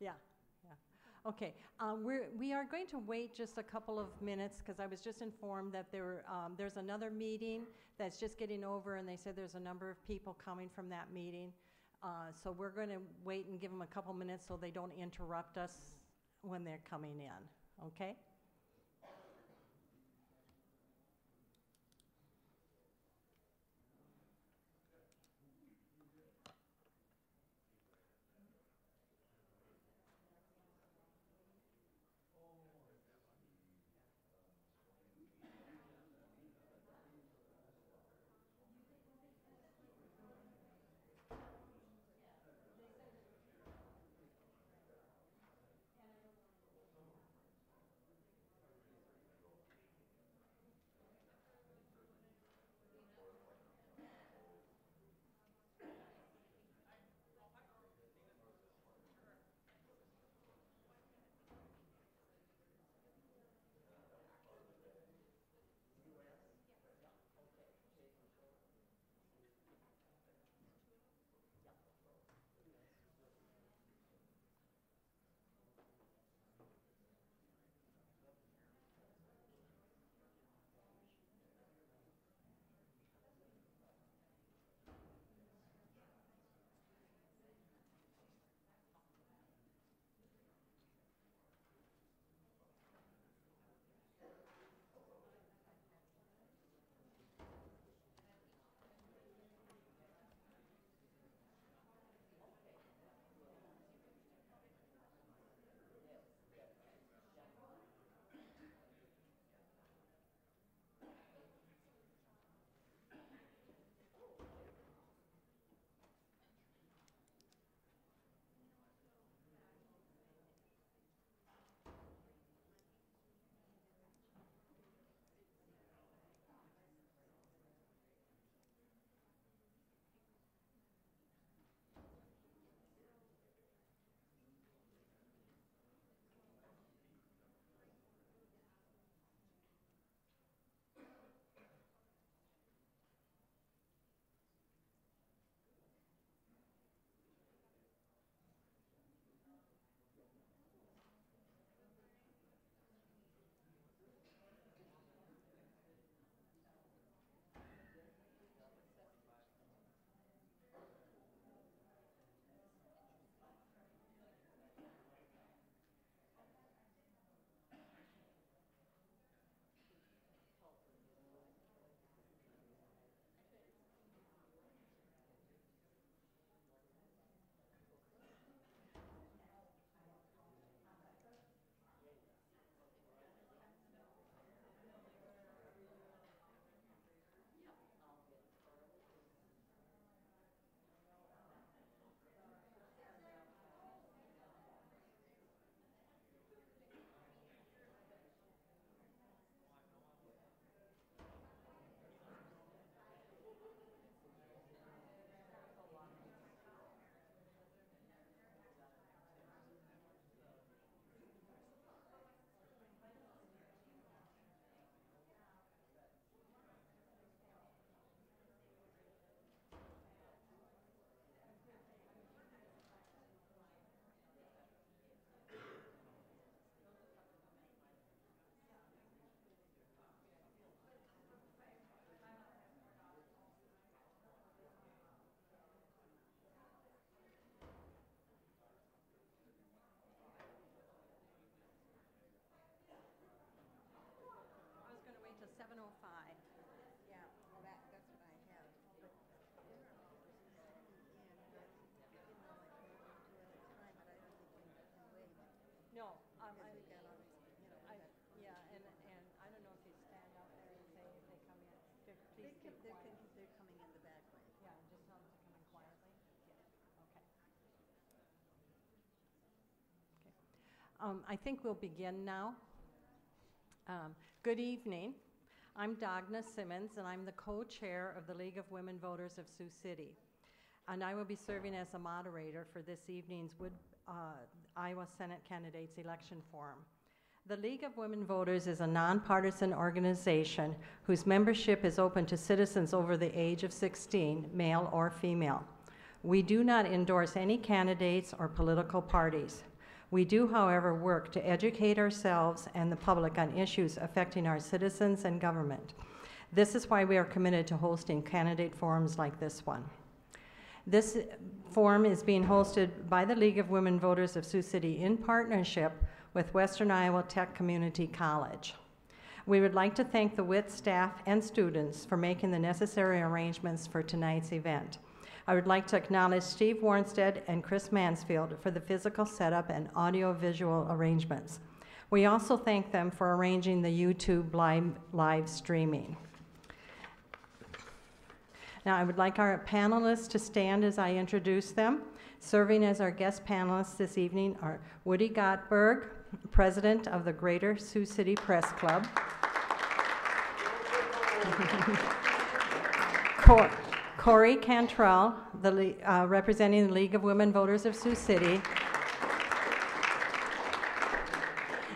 Yeah, yeah. Okay, we are going to wait just a couple of minutes because I was just informed that there's another meeting that's just getting over, and they said there's a number of people coming from that meeting. So we're going to wait and give them a couple minutes so they don't interrupt us when they're coming in, okay? I was going to wait till 7:05. Yeah, well, that's what I have. But, but I don't think we can wait. No, Because we've got all these, yeah, and I don't know if you stand out there and say if they come in, please keep quiet. they're coming in the back way. Yeah, just tell them to come in quietly. Okay. Okay. I think we'll begin now. Good evening. I'm Dagna Simmons, and I'm the co-chair of the League of Women Voters of Sioux City. And I will be serving as a moderator for this evening's Iowa Senate Candidates Election Forum. The League of Women Voters is a nonpartisan organization whose membership is open to citizens over the age of 16, male or female. We do not endorse any candidates or political parties. We do, however, work to educate ourselves and the public on issues affecting our citizens and government. This is why we are committed to hosting candidate forums like this one. This forum is being hosted by the League of Women Voters of Sioux City in partnership with Western Iowa Tech Community College. We would like to thank the WIT staff and students for making the necessary arrangements for tonight's event. I would like to acknowledge Steve Warnstead and Chris Mansfield for the physical setup and audio-visual arrangements. We also thank them for arranging the YouTube live streaming. Now, I would like our panelists to stand as I introduce them. Serving as our guest panelists this evening are Woody Gottberg, President of the Greater Sioux City Press Club. Corey Cantrell, representing the League of Women Voters of Sioux City.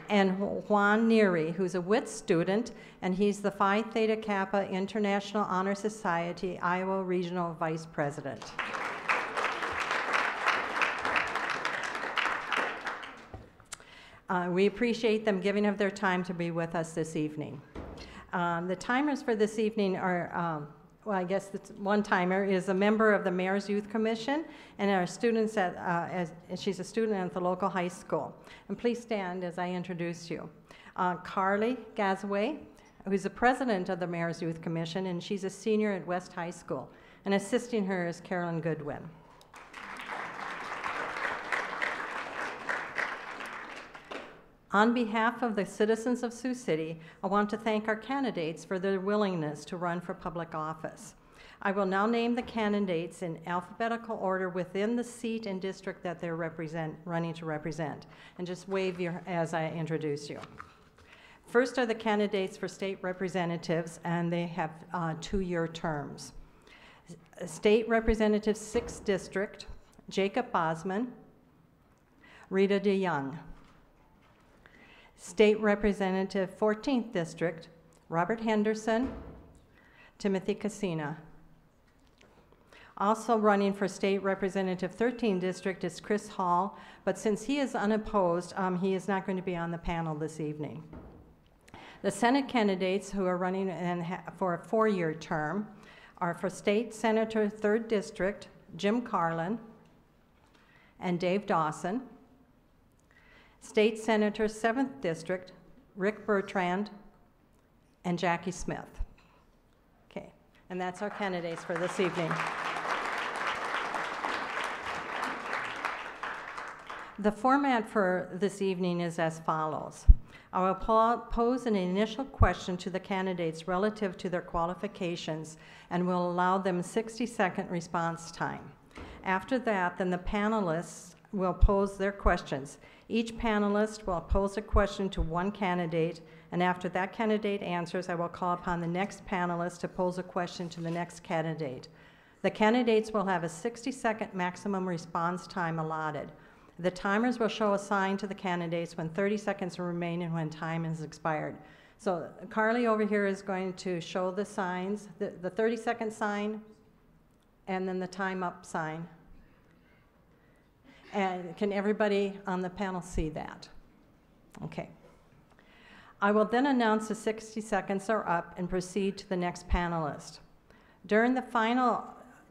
And Juan Neary, who's a WIT student, and he's the Phi Theta Kappa International Honor Society Iowa Regional Vice President. We appreciate them giving of their time to be with us this evening. The timers for this evening are, well, I guess the one-timer is a member of the Mayor's Youth Commission, and our students she's a student at the local high school. And please stand as I introduce you. Carly Gazaway, who's the president of the Mayor's Youth Commission, and she's a senior at West High School. And assisting her is Carolyn Goodwin. On behalf of the citizens of Sioux City, I want to thank our candidates for their willingness to run for public office. I will now name the candidates in alphabetical order within the seat and district that they're running to represent. And just wave as I introduce you. First are the candidates for state representatives, and they have 2-year terms. State Representative 6th District, Jacob Bosman, Rita DeYoung. State Representative 14th District, Robert Henderson, Timothy Cassina. Also running for State Representative 13th District is Chris Hall, but since he is unopposed, he is not going to be on the panel this evening. The Senate candidates who are running for a 4-year term are for State Senator 3rd District, Jim Carlin and Dave Dawson. State Senator 7th District, Rick Bertrand and Jackie Smith. Okay, and that's our candidates for this evening. The format for this evening is as follows. I will pose an initial question to the candidates relative to their qualifications and will allow them 60-second response time. After that, then the panelists will pose their questions. Each panelist will pose a question to one candidate, and after that candidate answers, I will call upon the next panelist to pose a question to the next candidate. The candidates will have a 60-second maximum response time allotted. The timers will show a sign to the candidates when 30 seconds remain and when time has expired. So Carly over here is going to show the signs, the 30-second sign, and then the time up sign. And can everybody on the panel see that? Okay. I will then announce the 60 seconds are up and proceed to the next panelist. During the final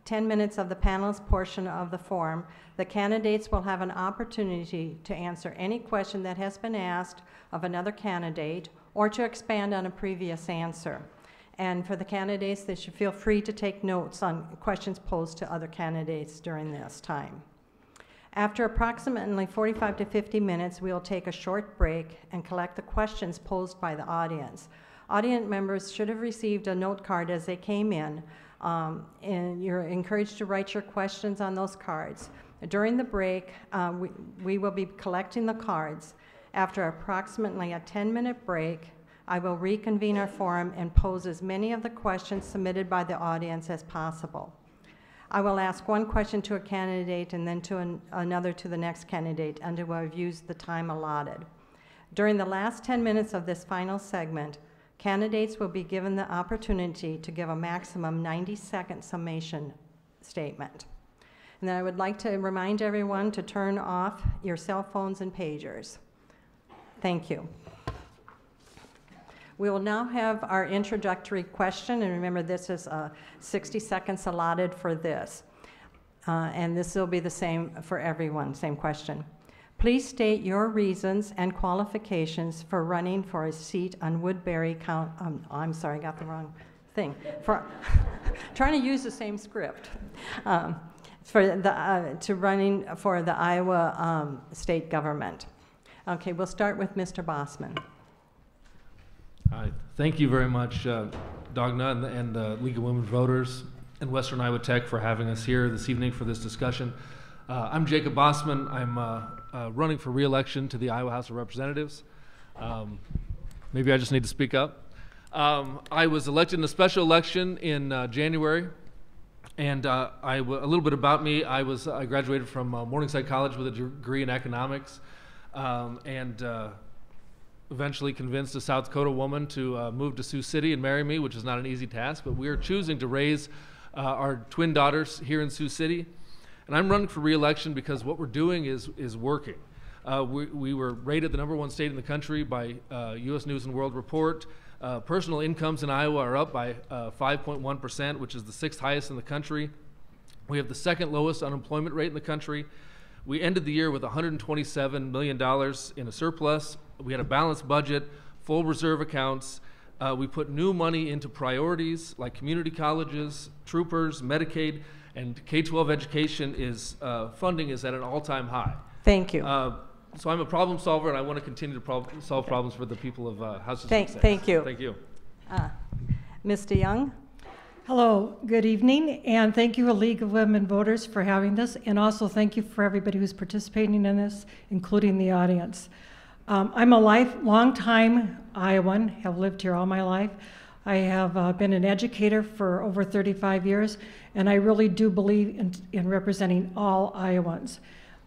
10 minutes of the panelist portion of the forum, the candidates will have an opportunity to answer any question that has been asked of another candidate or to expand on a previous answer. And for the candidates, they should feel free to take notes on questions posed to other candidates during this time. After approximately 45 to 50 minutes, we will take a short break and collect the questions posed by the audience. Audience members should have received a note card as they came in, and you're encouraged to write your questions on those cards. During the break, we will be collecting the cards. After approximately a 10-minute break, I will reconvene our forum and pose as many of the questions submitted by the audience as possible. I will ask one question to a candidate and then to another to the next candidate until I've used the time allotted. During the last 10 minutes of this final segment, candidates will be given the opportunity to give a maximum 90-second summation statement. And then I would like to remind everyone to turn off your cell phones and pagers. Thank you. We will now have our introductory question, and remember this is 60 seconds allotted for this. And this will be the same for everyone, same question. Please state your reasons and qualifications for running for a seat on Woodbury County. I'm sorry, I got the wrong thing. For trying to use the same script. To running for the Iowa state government. Okay, we'll start with Mr. Bossman. Hi, thank you very much, Dagna and the League of Women Voters and Western Iowa Tech for having us here this evening for this discussion. I'm Jacob Bossman. I'm running for re-election to the Iowa House of Representatives. Maybe I just need to speak up. I was elected in a special election in January. And a little bit about me, I graduated from Morningside College with a degree in economics, and eventually convinced a South Dakota woman to move to Sioux City and marry me, which is not an easy task, but we are choosing to raise our twin daughters here in Sioux City. And I'm running for re-election because what we're doing is working. We were rated the #1 state in the country by U.S. News and World Report. Personal incomes in Iowa are up by 5.1%, which is the 6th highest in the country. We have the 2nd lowest unemployment rate in the country. We ended the year with $127 million in a surplus. We had a balanced budget, full reserve accounts. We put new money into priorities like community colleges, troopers, Medicaid, and K-12 education funding is at an all-time high. Thank you. So I'm a problem solver, and I want to continue to solve problems for the people of House of Success. Thank you. Thank you. Ms. DeYoung? Hello, good evening, and thank you, League of Women Voters, for having this, and also thank you for everybody who's participating in this, including the audience. I'm a long-time Iowan, have lived here all my life. I have been an educator for over 35 years, and I really do believe in representing all Iowans.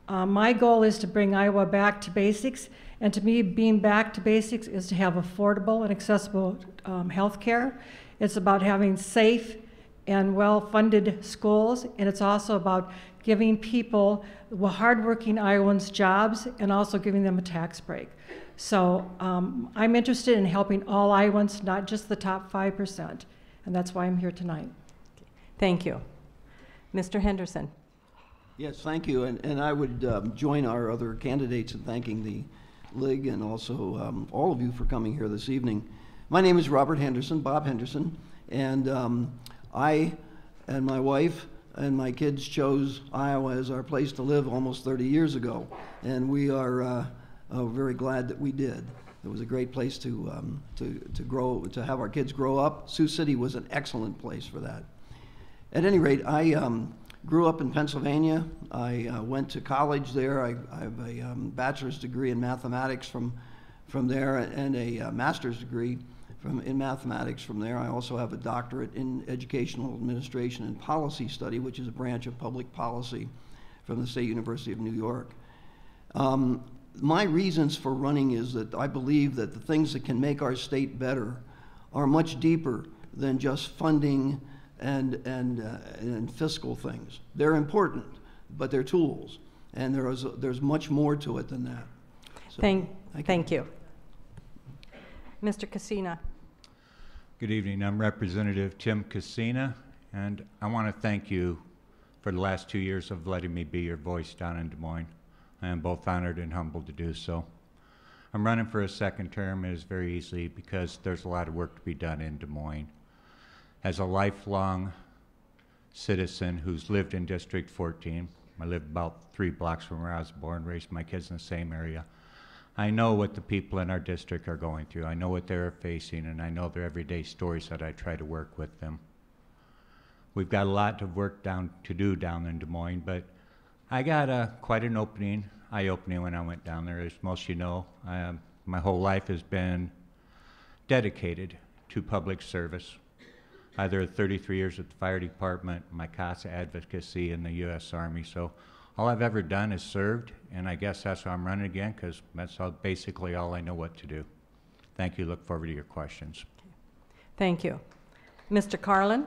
My goal is to bring Iowa back to basics, and to me, being back to basics is to have affordable and accessible health care. It's about having safe and well-funded schools, and it's also about giving people, hardworking Iowans, jobs, and also giving them a tax break. So I'm interested in helping all Iowans, not just the top 5%, and that's why I'm here tonight. Thank you. Mr. Henderson? Yes, thank you, and I would join our other candidates in thanking the League and also all of you for coming here this evening. My name is Robert Henderson, Bob Henderson, and I and my wife and my kids chose Iowa as our place to live almost 30 years ago, and we are very glad that we did. It was a great place to have our kids grow up. Sioux City was an excellent place for that. At any rate, I grew up in Pennsylvania. I went to college there. I have a bachelor's degree in mathematics from there and a master's degree in mathematics from there. I also have a doctorate in educational administration and policy study, which is a branch of public policy from the State University of New York. My reasons for running is that I believe that the things that can make our state better are much deeper than just funding and fiscal things. They're important, but they're tools, and there's much more to it than that. So, thank you. Mr. Cassina. Good evening. I'm Representative Tim Cassina, and I want to thank you for the last 2 years of letting me be your voice down in Des Moines. I am both honored and humbled to do so. I'm running for a second term. It is very easy because there's a lot of work to be done in Des Moines. As a lifelong citizen who's lived in District 14, I live about 3 blocks from where I was born, raised my kids in the same area. I know what the people in our district are going through. I know what they're facing, and I know their everyday stories that I try to work with them. We've got a lot of work to do down in Des Moines, but I got quite an eye-opening when I went down there. As most of you know, my whole life has been dedicated to public service. Either 33 years at the fire department, my CASA advocacy in the U.S. Army. So all I've ever done is served, and I guess that's why I'm running again, because that's basically all I know what to do. Thank you. Look forward to your questions. Thank you. Mr. Carlin.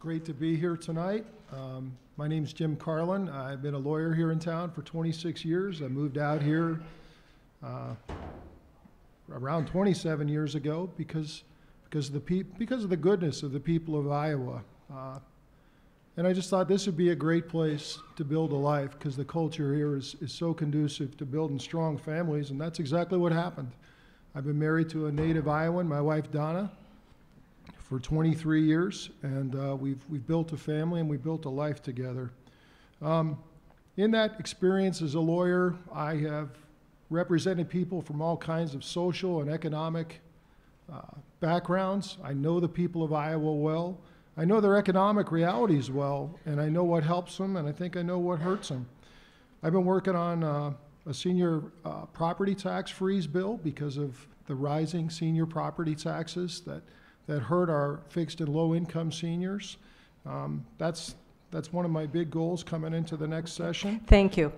great to be here tonight. My name's Jim Carlin. I've been a lawyer here in town for 26 years. I moved out here around 27 years ago because of the goodness of the people of Iowa. And I just thought this would be a great place to build a life because the culture here is so conducive to building strong families, and that's exactly what happened. I've been married to a native Iowan, my wife Donna, for 23 years, and we've built a family and we built a life together. In that experience as a lawyer, I have represented people from all kinds of social and economic backgrounds. I know the people of Iowa well. I know their economic realities well, and I know what helps them, and I think I know what hurts them. I've been working on a senior property tax freeze bill because of the rising senior property taxes that hurt our fixed and low-income seniors. That's one of my big goals coming into the next session. Thank you.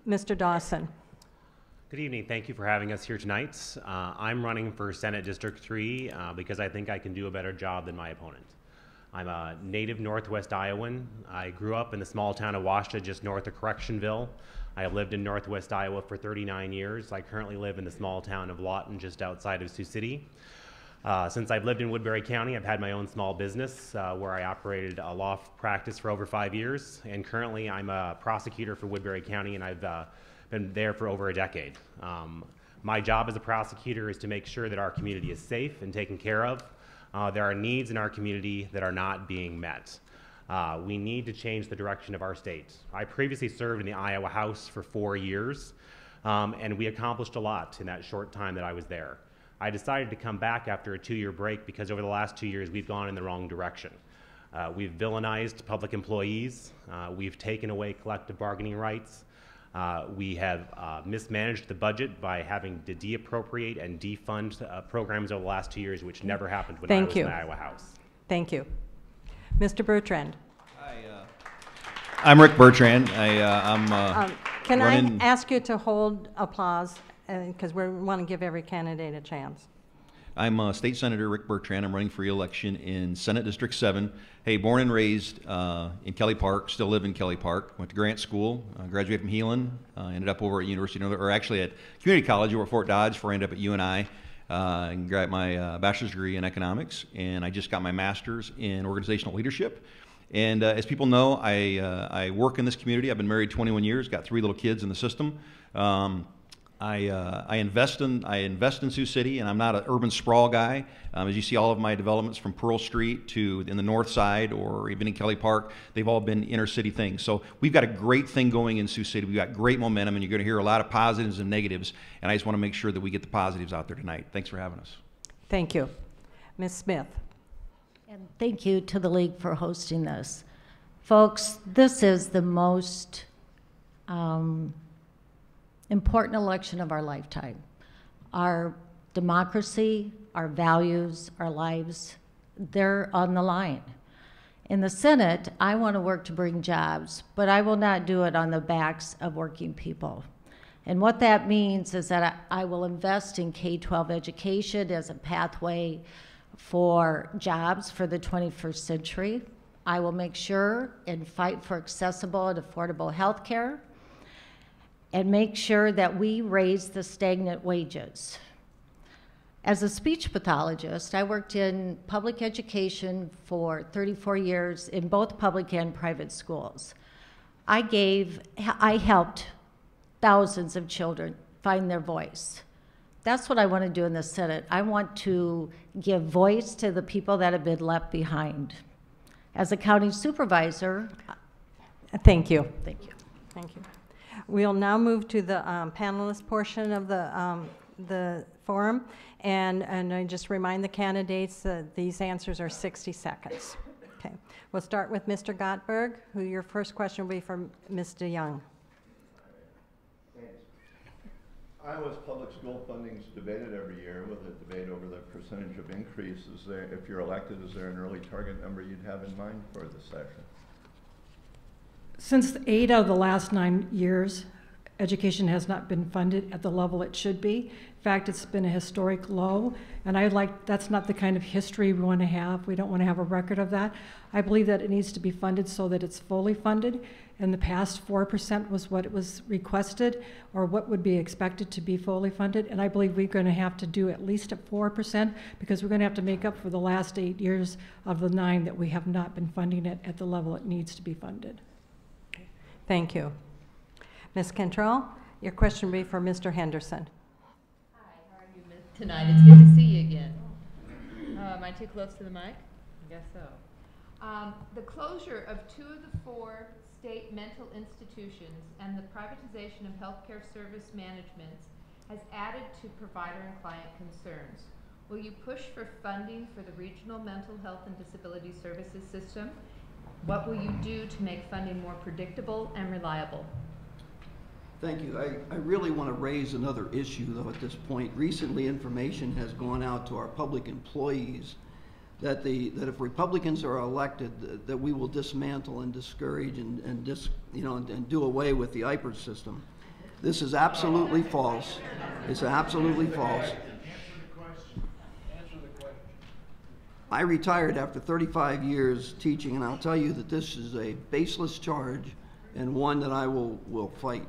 Mr. Dawson. Good evening. Thank you for having us here tonight. I'm running for Senate District 3 because I think I can do a better job than my opponent. I'm a native Northwest Iowan. I grew up in the small town of Washta, just north of Correctionville. I have lived in Northwest Iowa for 39 years. I currently live in the small town of Lawton, just outside of Sioux City. Since I've lived in Woodbury County, I've had my own small business where I operated a law practice for over 5 years. And currently I'm a prosecutor for Woodbury County, and I've been there for over a decade. My job as a prosecutor is to make sure that our community is safe and taken care of. There are needs in our community that are not being met. We need to change the direction of our state. I previously served in the Iowa House for 4 years, and we accomplished a lot in that short time that I was there. I decided to come back after a 2-year break because over the last 2 years we've gone in the wrong direction. We've villainized public employees. We've taken away collective bargaining rights. We have mismanaged the budget by having to deappropriate and defund programs over the last 2 years, which never happened when I was in the Iowa House. Thank you. Mr. Bertrand. Hi, I'm Rick Bertrand. I'm Can running... I ask you to hold applause because we want to give every candidate a chance. I'm State Senator Rick Bertrand. I'm running for re-election in Senate District 7. Hey, born and raised in Kelly Park, still live in Kelly Park. Went to Grant School, graduated from Heelan, ended up over at University of or actually at Community College over at Fort Dodge before I ended up at UNI and got my bachelor's degree in economics. And I just got my master's in organizational leadership. And as people know, I work in this community. I've been married 21 years, got 3 little kids in the system. I invest in Sioux City, and I'm not an urban sprawl guy. As you see, all of my developments from Pearl Street to in the north side or even in Kelly Park, they've all been inner city things. So we've got a great thing going in Sioux City. We've got great momentum, and you're going to hear a lot of positives and negatives, and I just want to make sure that we get the positives out there tonight. Thanks for having us. Thank you. Ms. Smith. And thank you to the League for hosting this. Folks, this is the most important election of our lifetime. Our democracy, our values, our lives, they're on the line. In the Senate, I want to work to bring jobs, but I will not do it on the backs of working people. And what that means is that I will invest in K-12 education as a pathway for jobs for the 21st century. I will make sure and fight for accessible and affordable health care, and make sure that we raise the stagnant wages. As a speech pathologist, I worked in public education for 34 years in both public and private schools. I helped thousands of children find their voice. That's what I want to do in the Senate. I want to give voice to the people that have been left behind. As a county supervisor, Thank you. thank you. Thank you. We'll now move to the panelist portion of the forum, and I just remind the candidates that these answers are 60 seconds. Okay, we'll start with Mr. Gottberg, who your first question will be from Ms. DeYoung. Iowa's public school funding is debated every year with a debate over the percentage of increase. If you're elected, is there an early target number you'd have in mind for this session? Since 8 out of the last 9 years education has not been funded at the level it should be. In fact, it's been a historic low, and that's not the kind of history we want to have. We don't want to have a record of that. I believe that it needs to be funded so that it's fully funded. In the past, 4% was what it was requested, or what would be expected to be fully funded, and I believe we're going to have to do at least at 4%, because we're going to have to make up for the last 8 years of the 9 that we have not been funding it at the level it needs to be funded. Thank you. Ms. Cantrell, your question will be for Mr. Henderson. Hi, how are you tonight? It's good to see you again. Am I too close to the mic? I guess so. The closure of 2 of the 4 state mental institutions and the privatization of healthcare service management has added to provider and client concerns. Will you push for funding for the regional mental health and disability services system? What will you do to make funding more predictable and reliable? Thank you. I really want to raise another issue, though, at this point. Recently, information has gone out to our public employees that if Republicans are elected, that we will dismantle and discourage and do away with the IPERS system. This is absolutely false. It's absolutely false. I retired after 35 years teaching, and I'll tell you that this is a baseless charge and one that I will fight.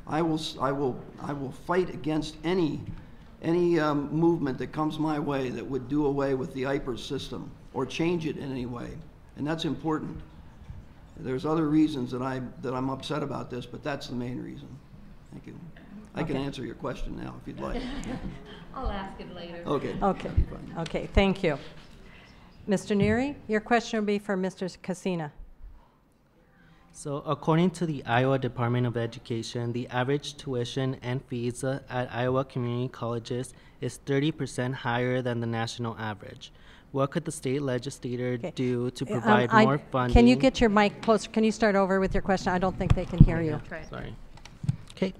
I will fight against any movement that comes my way that would do away with the IPERS system or change it in any way, and that's important. There's other reasons that I'm upset about this, but that's the main reason. Thank you. I can answer your question now if you'd like. I'll ask it later. Okay. Okay. Okay. Thank you. Mr. Neary, your question will be for Mr. Cassina. So according to the Iowa Department of Education, the average tuition and fees at Iowa community colleges is 30% higher than the national average. What could the state legislator do to provide more funding? Can you get your mic closer? Can you start over with your question? I don't think they can hear you. Sorry. Okay.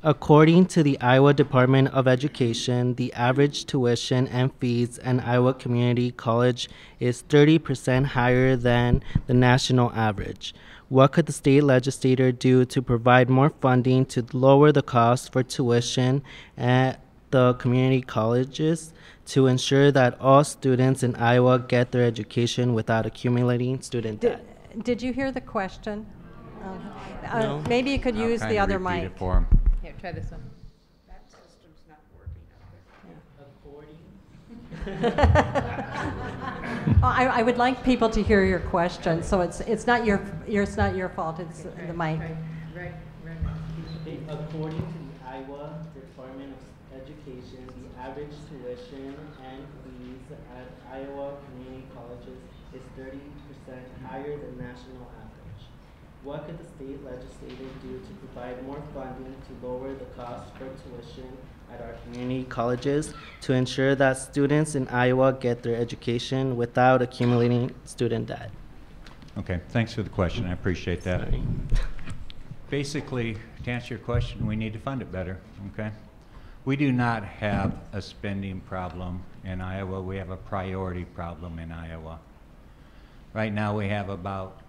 According to the Iowa Department of Education, the average tuition and fees in Iowa Community College is 30% higher than the national average. What could the state legislator do to provide more funding to lower the cost for tuition at the community colleges to ensure that all students in Iowa get their education without accumulating student debt? Did you hear the question? No. Maybe you could use the other mic. Here, try this one. That system's not working out there. I would like people to hear your question, so it's not your fault. It's the mic. Right. According to the Iowa Department of Education, the average tuition and fees at Iowa community colleges is 30% higher than national average. What could the state legislature do to provide more funding to lower the cost for tuition at our community colleges to ensure that students in Iowa get their education without accumulating student debt? Okay, thanks for the question. I appreciate that. Sorry. Basically, to answer your question, we need to fund it better, okay? We do not have a spending problem in Iowa. We have a priority problem in Iowa. Right now, we have about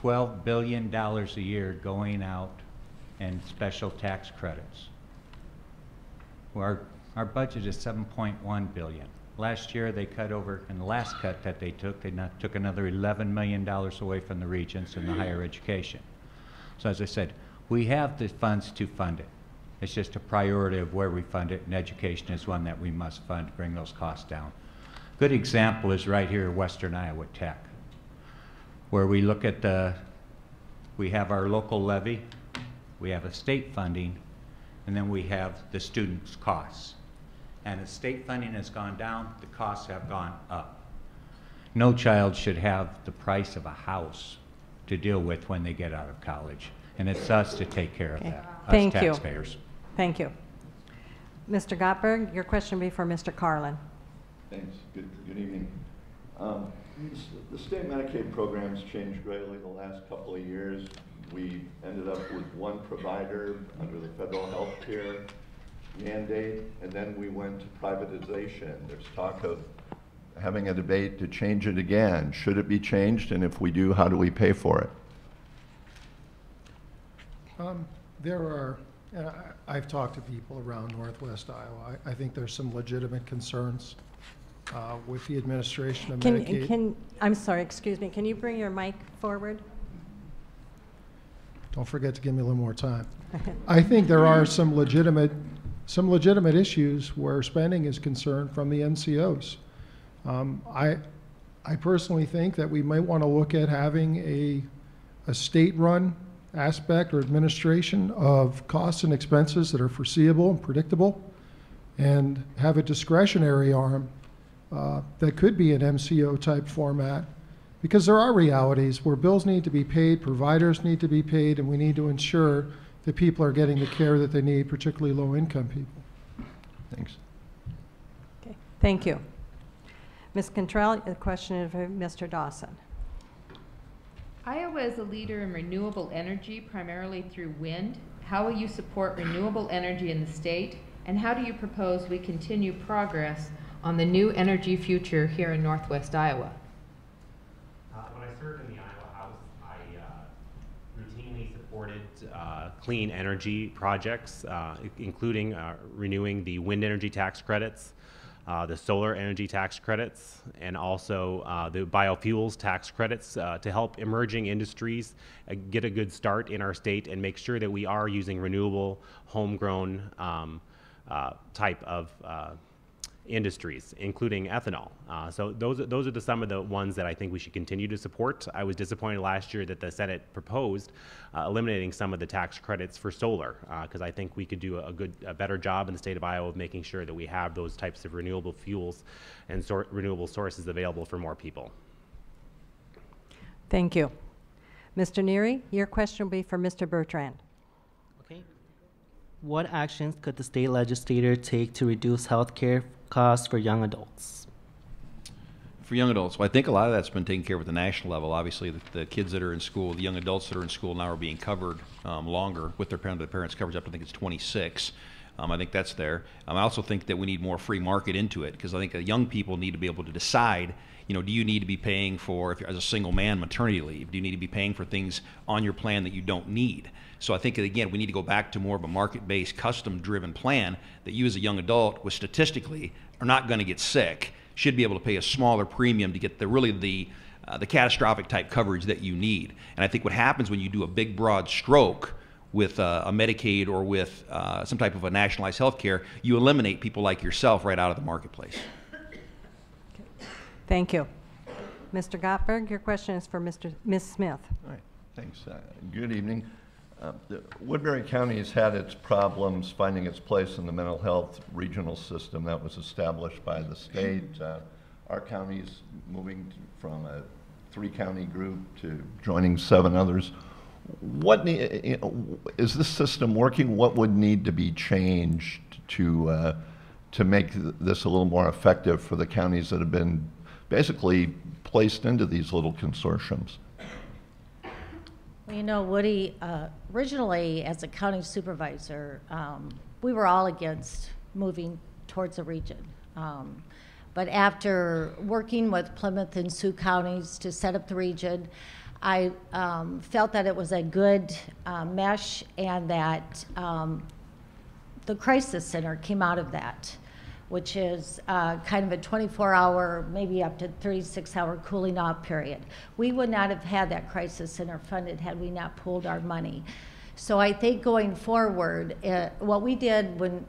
$12 billion a year going out in special tax credits. Our budget is $7.1 billion. Last year they cut over, in the last cut that they took another $11 million away from the regents and the higher education. So as I said, we have the funds to fund it. It's just a priority of where we fund it, and education is one that we must fund to bring those costs down. Good example is right here at Western Iowa Tech, where we look at we have our local levy, we have a state funding, and then we have the students' costs. And as state funding has gone down, the costs have gone up. No child should have the price of a house to deal with when they get out of college. And it's us to take care of that, us taxpayers. Thank you. Mr. Gottberg, your question will be for Mr. Carlin. Thanks. Good evening. The state Medicaid program's changed greatly the last couple of years. We ended up with one provider under the federal health care mandate, and then we went to privatization. There's talk of having a debate to change it again. Should it be changed, and if we do, how do we pay for it? There are And I've talked to people around Northwest Iowa. I think there's some legitimate concerns with the administration of Medicaid. I'm sorry, excuse me, can you bring your mic forward? Don't forget to give me a little more time. I think there are some legitimate issues where spending is concerned from the NCOs. I personally think that we might want to look at having a state-run aspect or administration of costs and expenses that are foreseeable and predictable, and have a discretionary arm that could be an MCO type format, because there are realities where bills need to be paid, providers need to be paid, and we need to ensure that people are getting the care that they need, particularly low-income people. Thanks. Okay, thank you. Ms. Cantrell, the question is for Mr. Dawson. Iowa is a leader in renewable energy, primarily through wind. How will you support renewable energy in the state, and how do you propose we continue progress on the new energy future here in Northwest Iowa? When I served in the Iowa House, I routinely supported clean energy projects, including renewing the wind energy tax credits, the solar energy tax credits, and also the biofuels tax credits to help emerging industries get a good start in our state and make sure that we are using renewable, homegrown type of industries, including ethanol. So those are some of the ones that I think we should continue to support. I was disappointed last year that the Senate proposed eliminating some of the tax credits for solar, because I think we could do a better job in the state of Iowa of making sure that we have those types of renewable fuels and renewable sources available for more people. Thank you. Mr. Neary, your question will be for Mr. Bertrand. Okay. What actions could the state legislator take to reduce health care costs for young adults? For young adults, well, I think a lot of that's been taken care of at the national level. Obviously, the kids that are in school, the young adults that are in school now are being covered longer with their parents' coverage up to, I think it's 26. I think that's there. I also think that we need more free market into it, because I think young people need to be able to decide, you know, do you need to be paying for, if you're as a single man, maternity leave? Do you need to be paying for things on your plan that you don't need? So I think, again, we need to go back to more of a market-based, custom-driven plan that you as a young adult, with statistically, are not going to get sick, should be able to pay a smaller premium to get the catastrophic type coverage that you need. And I think what happens when you do a big, broad stroke with a Medicaid or with some type of a nationalized health care, you eliminate people like yourself right out of the marketplace. Okay. Thank you. Mr. Gottberg, your question is for Ms. Smith. All right, thanks. Good evening. Woodbury County has had its problems finding its place in the mental health regional system that was established by the state. Our county is moving from a 3-county group to joining 7 others. What is this system working? What would need to be changed to make this a little more effective for the counties that have been basically placed into these little consortiums? Well, you know, Woody, originally as a county supervisor, we were all against moving towards a region. But after working with Plymouth and Sioux counties to set up the region, I felt that it was a good mesh, and that the crisis center came out of that, which is kind of a 24-hour, maybe up to 36-hour cooling off period. We would not have had that crisis center funded had we not pooled our money. So I think going forward, what we did when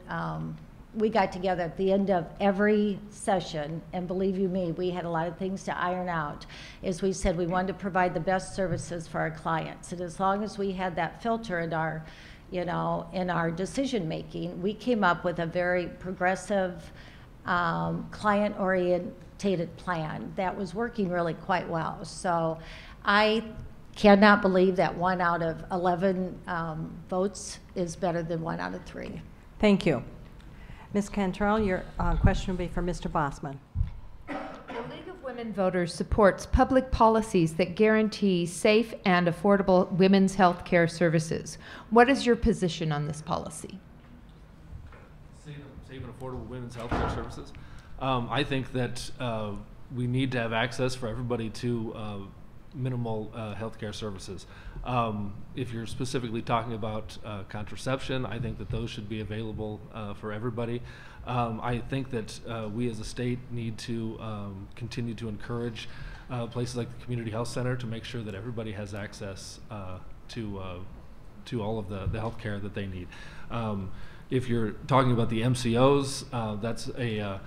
we got together at the end of every session, and believe you me, we had a lot of things to iron out, is we said we wanted to provide the best services for our clients. And as long as we had that filter in our, you know, in our decision making, we came up with a very progressive, client-oriented plan that was working really quite well. So I cannot believe that 1 out of 11 votes is better than 1 out of 3. Thank you. Ms. Cantrell, your question will be for Mr. Bossman. The League of Women Voters supports public policies that guarantee safe and affordable women's health care services. What is your position on this policy? Safe and affordable women's health care services. I think that we need to have access for everybody to minimal healthcare services. If you're specifically talking about contraception, I think that those should be available for everybody. I think that we as a state need to continue to encourage places like the Community Health Center to make sure that everybody has access to all of the health care that they need. If you're talking about the MCOs, that's a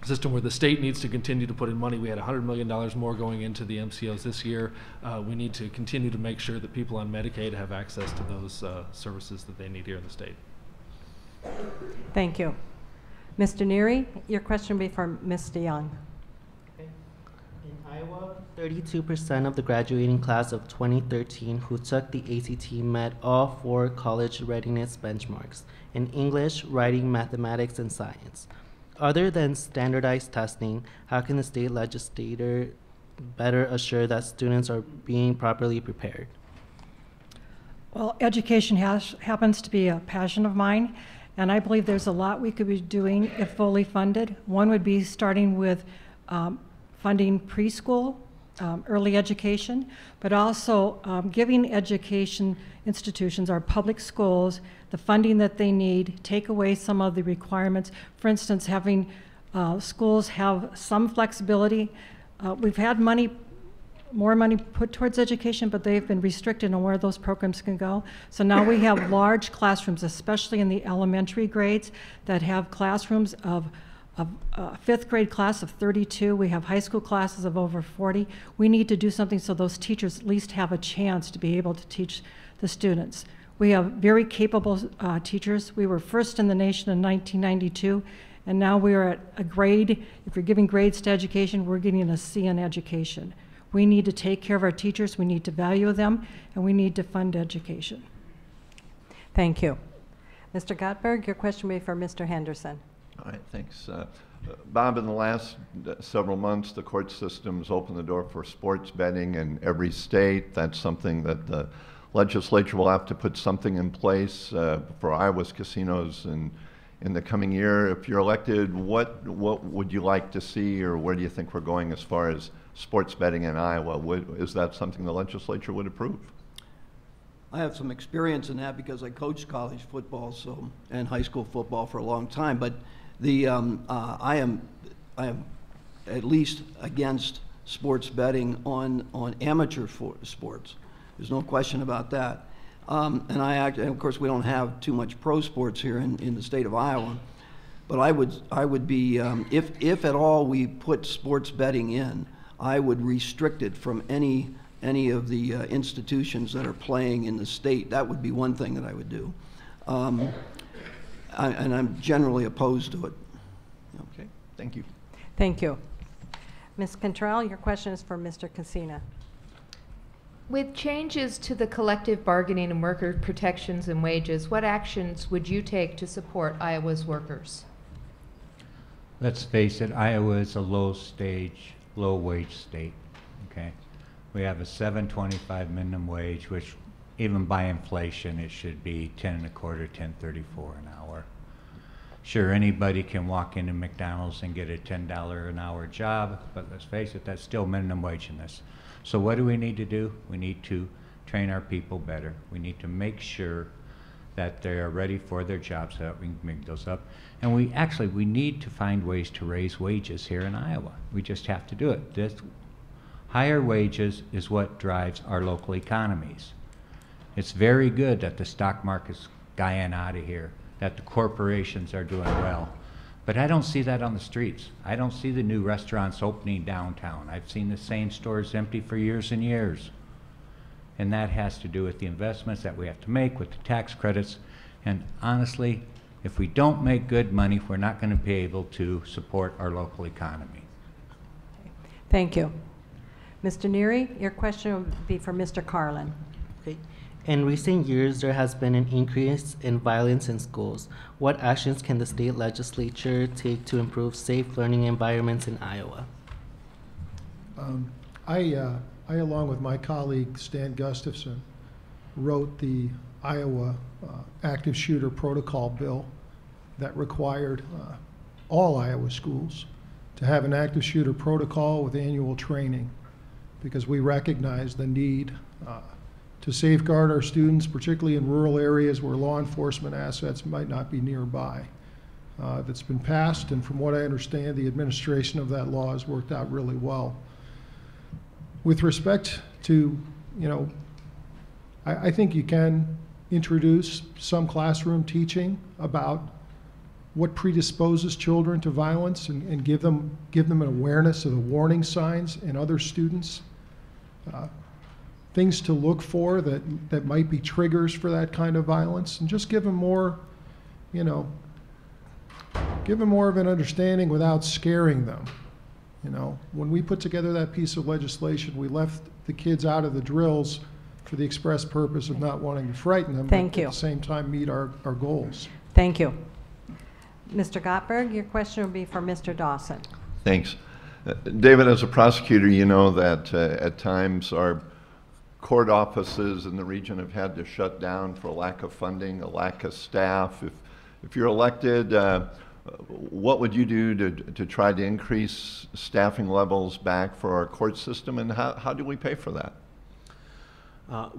system where the state needs to continue to put in money. We had $100 million more going into the MCOs this year. We need to continue to make sure that people on Medicaid have access to those services that they need here in the state. Thank you. Mr. Neary, your question will be for Ms. DeYoung. In Iowa, 32% of the graduating class of 2013 who took the ACT met all 4 college readiness benchmarks in English, writing, mathematics, and science. Other than standardized testing, how can the state legislator better assure that students are being properly prepared? Well, education happens to be a passion of mine, and I believe there's a lot we could be doing if fully funded. One would be starting with funding preschool, early education, but also giving education institutions, our public schools, the funding that they need, take away some of the requirements. For instance, having schools have some flexibility. We've had more money put towards education, but they've been restricted on where those programs can go. So now we have large classrooms, especially in the elementary grades, that have classrooms of a 5th grade class of 32. We have high school classes of over 40. We need to do something so those teachers at least have a chance to be able to teach the students. We have very capable teachers. We were first in the nation in 1992, and now we are at a grade. If you're giving grades to education, we're getting a C in education. We need to take care of our teachers, we need to value them, and we need to fund education. Thank you. Mr. Gottberg, your question will be for Mr. Henderson. All right, thanks. Bob, in the last several months, the court system's opened the door for sports betting in every state. That's something that the legislature will have to put something in place for Iowa's casinos in the coming year. If you're elected, what would you like to see, or where do you think we're going as far as sports betting in Iowa? Is that something the legislature would approve? I have some experience in that because I coached college football and high school football for a long time. But I am at least against sports betting on amateur sports. There's no question about that. And of course, we don't have too much pro sports here in the state of Iowa. But I would be if at all we put sports betting in, I would restrict it from any of the institutions that are playing in the state. That would be one thing that I would do. And I'm generally opposed to it. Okay, thank you. Thank you. Ms. Cantrell, your question is for Mr. Cassina. With changes to the collective bargaining and worker protections and wages, what actions would you take to support Iowa's workers? Let's face it, Iowa is a low wage state, okay? We have a $7.25 minimum wage, which even by inflation, it should be $10.25, $10.34 an hour. Sure, anybody can walk into McDonald's and get a $10 an hour job, but let's face it, that's still minimum wage in this. So what do we need to do? We need to train our people better. We need to make sure that they are ready for their jobs so that we can make those up. And we need to find ways to raise wages here in Iowa. We just have to do it. Higher wages is what drives our local economies. It's very good that the stock market's dying out of here, that the corporations are doing well. But I don't see that on the streets. I don't see the new restaurants opening downtown. I've seen the same stores empty for years and years. And that has to do with the investments that we have to make with the tax credits. And honestly, if we don't make good money, we're not going to be able to support our local economy. Thank you. Mr. Neary, your question will be for Mr. Carlin. Okay. In recent years, there has been an increase in violence in schools. What actions can the state legislature take to improve safe learning environments in Iowa? I, along with my colleague Stan Gustafson, wrote the Iowa active shooter protocol bill that required all Iowa schools to have an active shooter protocol with annual training. because we recognize the need to safeguard our students, particularly in rural areas where law enforcement assets might not be nearby. That's been passed, and from what I understand, the administration of that law has worked out really well. With respect to, I think you can introduce some classroom teaching about what predisposes children to violence and give them an awareness of the warning signs in other students. Things to look for that might be triggers for that kind of violence, and just give them more, give them more of an understanding without scaring them. When we put together that piece of legislation, we left the kids out of the drills for the express purpose of not wanting to frighten them, Thank but you. at the same time meet our goals. Thank you. Mr. Gottberg, your question will be for Mr. Dawson. Thanks. David, as a prosecutor, you know that at times our court offices in the region have had to shut down for a lack of funding, a lack of staff. If you're elected, what would you do to try to increase staffing levels back for our court system, and how do we pay for that?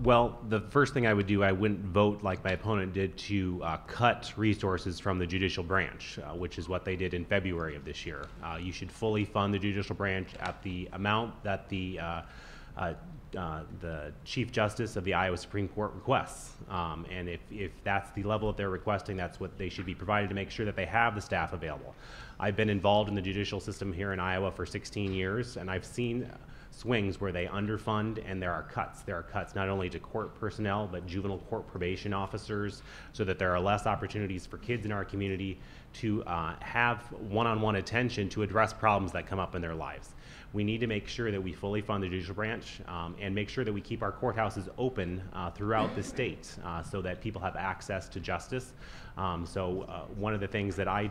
Well, the first thing I would do, I wouldn't vote like my opponent did to cut resources from the judicial branch, which is what they did in February of this year. You should fully fund the judicial branch at the amount that the Chief Justice of the Iowa Supreme Court requests. And if that's the level that they're requesting, that's what they should be provided to make sure that they have the staff available. I've been involved in the judicial system here in Iowa for 16 years, and I've seen swings where they underfund, and there are cuts. There are cuts not only to court personnel, but juvenile court probation officers, so that there are less opportunities for kids in our community to have one-on-one attention to address problems that come up in their lives. We need to make sure that we fully fund the judicial branch and make sure that we keep our courthouses open throughout the state so that people have access to justice. One of the things that I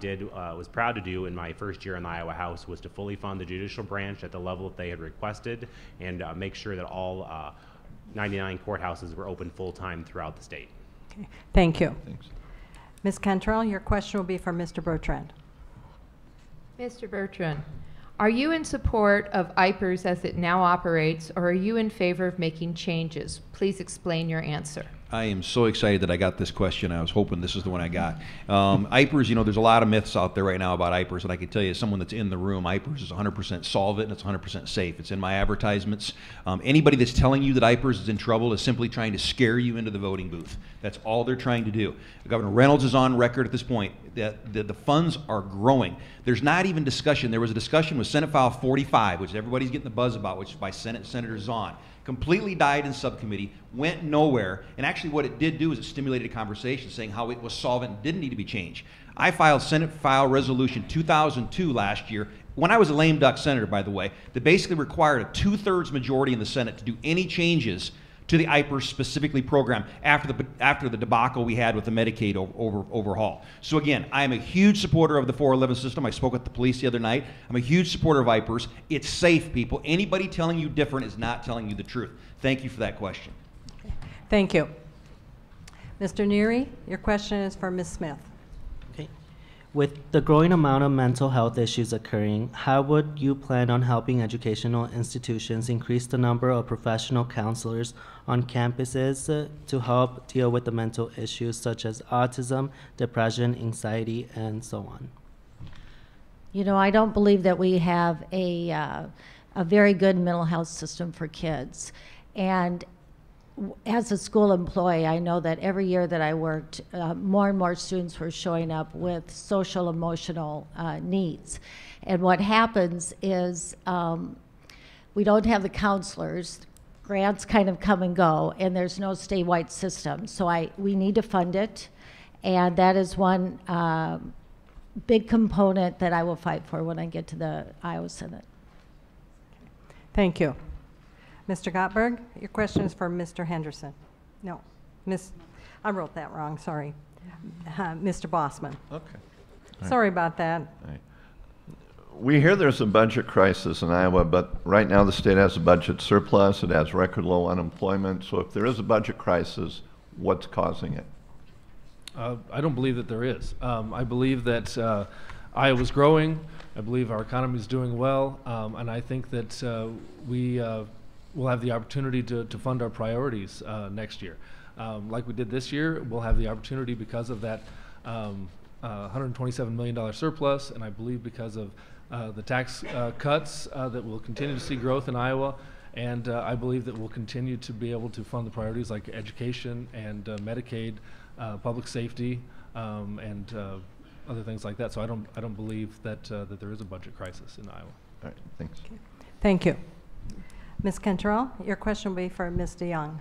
was proud to do in my first year in the Iowa House was to fully fund the judicial branch at the level that they had requested and make sure that all 99 courthouses were open full-time throughout the state. Okay. Thank you. Thanks. Ms. Cantrell, your question will be for Mr. Bertrand. Mr. Bertrand, are you in support of IPERS as it now operates, or are you in favor of making changes? Please explain your answer. I am so excited that I got this question. I was hoping this is the one I got. IPERS, there's a lot of myths out there right now about IPERS, and I can tell you, as someone that's in the room, IPERS is 100% solvent and it's 100% safe. It's in my advertisements. Anybody that's telling you that IPERS is in trouble is simply trying to scare you into the voting booth. That's all they're trying to do. Governor Reynolds is on record at this point that the funds are growing. There's not even discussion. There was a discussion with Senate File 45, which everybody's getting the buzz about, which is by Senator Zahn. Completely died in subcommittee, went nowhere, and actually what it did do is it stimulated a conversation saying how it was solvent and didn't need to be changed. I filed Senate File Resolution 2002 last year, when I was a lame duck senator, by the way, that basically required a 2/3 majority in the Senate to do any changes to the IPERS specifically program after the debacle we had with the Medicaid overhaul. So again, I am a huge supporter of the 411 system. I spoke with the police the other night. I'm a huge supporter of IPERS. It's safe, people. Anybody telling you different is not telling you the truth. Thank you for that question. Okay. Thank you. Mr. Neary, your question is for Ms. Smith. With the growing amount of mental health issues occurring, how would you plan on helping educational institutions increase the number of professional counselors on campuses to help deal with the mental issues such as autism, depression, anxiety, and so on? I don't believe that we have a very good mental health system for kids. And as a school employee, I know that every year that I worked, more and more students were showing up with social emotional needs. And what happens is we don't have the counselors. Grants kind of come and go, and there's no statewide system. So we need to fund it, and that is one big component that I will fight for when I get to the Iowa Senate. Thank you. Mr. Gottberg, your question is for Mr. Henderson. No, I wrote that wrong, sorry. Mr. Bossman. Okay. Sorry about that. All right. We hear there's a budget crisis in Iowa, but right now the state has a budget surplus. It has record low unemployment. So if there is a budget crisis, what's causing it? I don't believe that there is. I believe that Iowa's growing. I believe our economy is doing well. And I think that we we'll have the opportunity to fund our priorities next year. Like we did this year, we'll have the opportunity because of that $127 million surplus, and I believe because of the tax cuts that we'll continue to see growth in Iowa, and I believe that we'll continue to be able to fund the priorities like education and Medicaid, public safety, and other things like that. So I don't believe that that there is a budget crisis in Iowa. All right, thanks. Okay. Thank you. Ms. Cantrell, your question will be for Ms. DeYoung.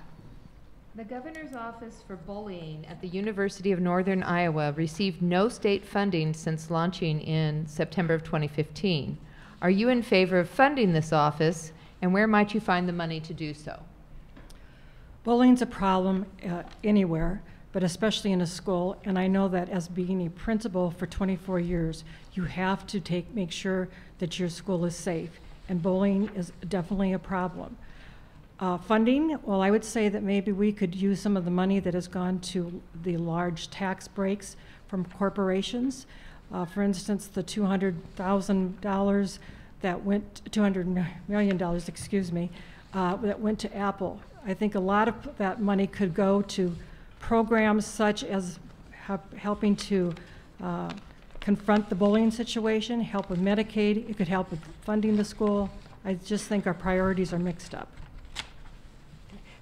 The Governor's Office for Bullying at the University of Northern Iowa received no state funding since launching in September of 2015. Are you in favor of funding this office, and where might you find the money to do so? Bullying's a problem anywhere, but especially in a school, and I know that as being a principal for 24 years, you have to make sure that your school is safe, and bullying is definitely a problem. Funding, well, I would say that maybe we could use some of the money that has gone to the large tax breaks from corporations. For instance, the $200,000 that went, $200 million, excuse me, that went to Apple. I think a lot of that money could go to programs such as helping to confront the bullying situation, help with Medicaid. It could help with funding the school. I just think our priorities are mixed up.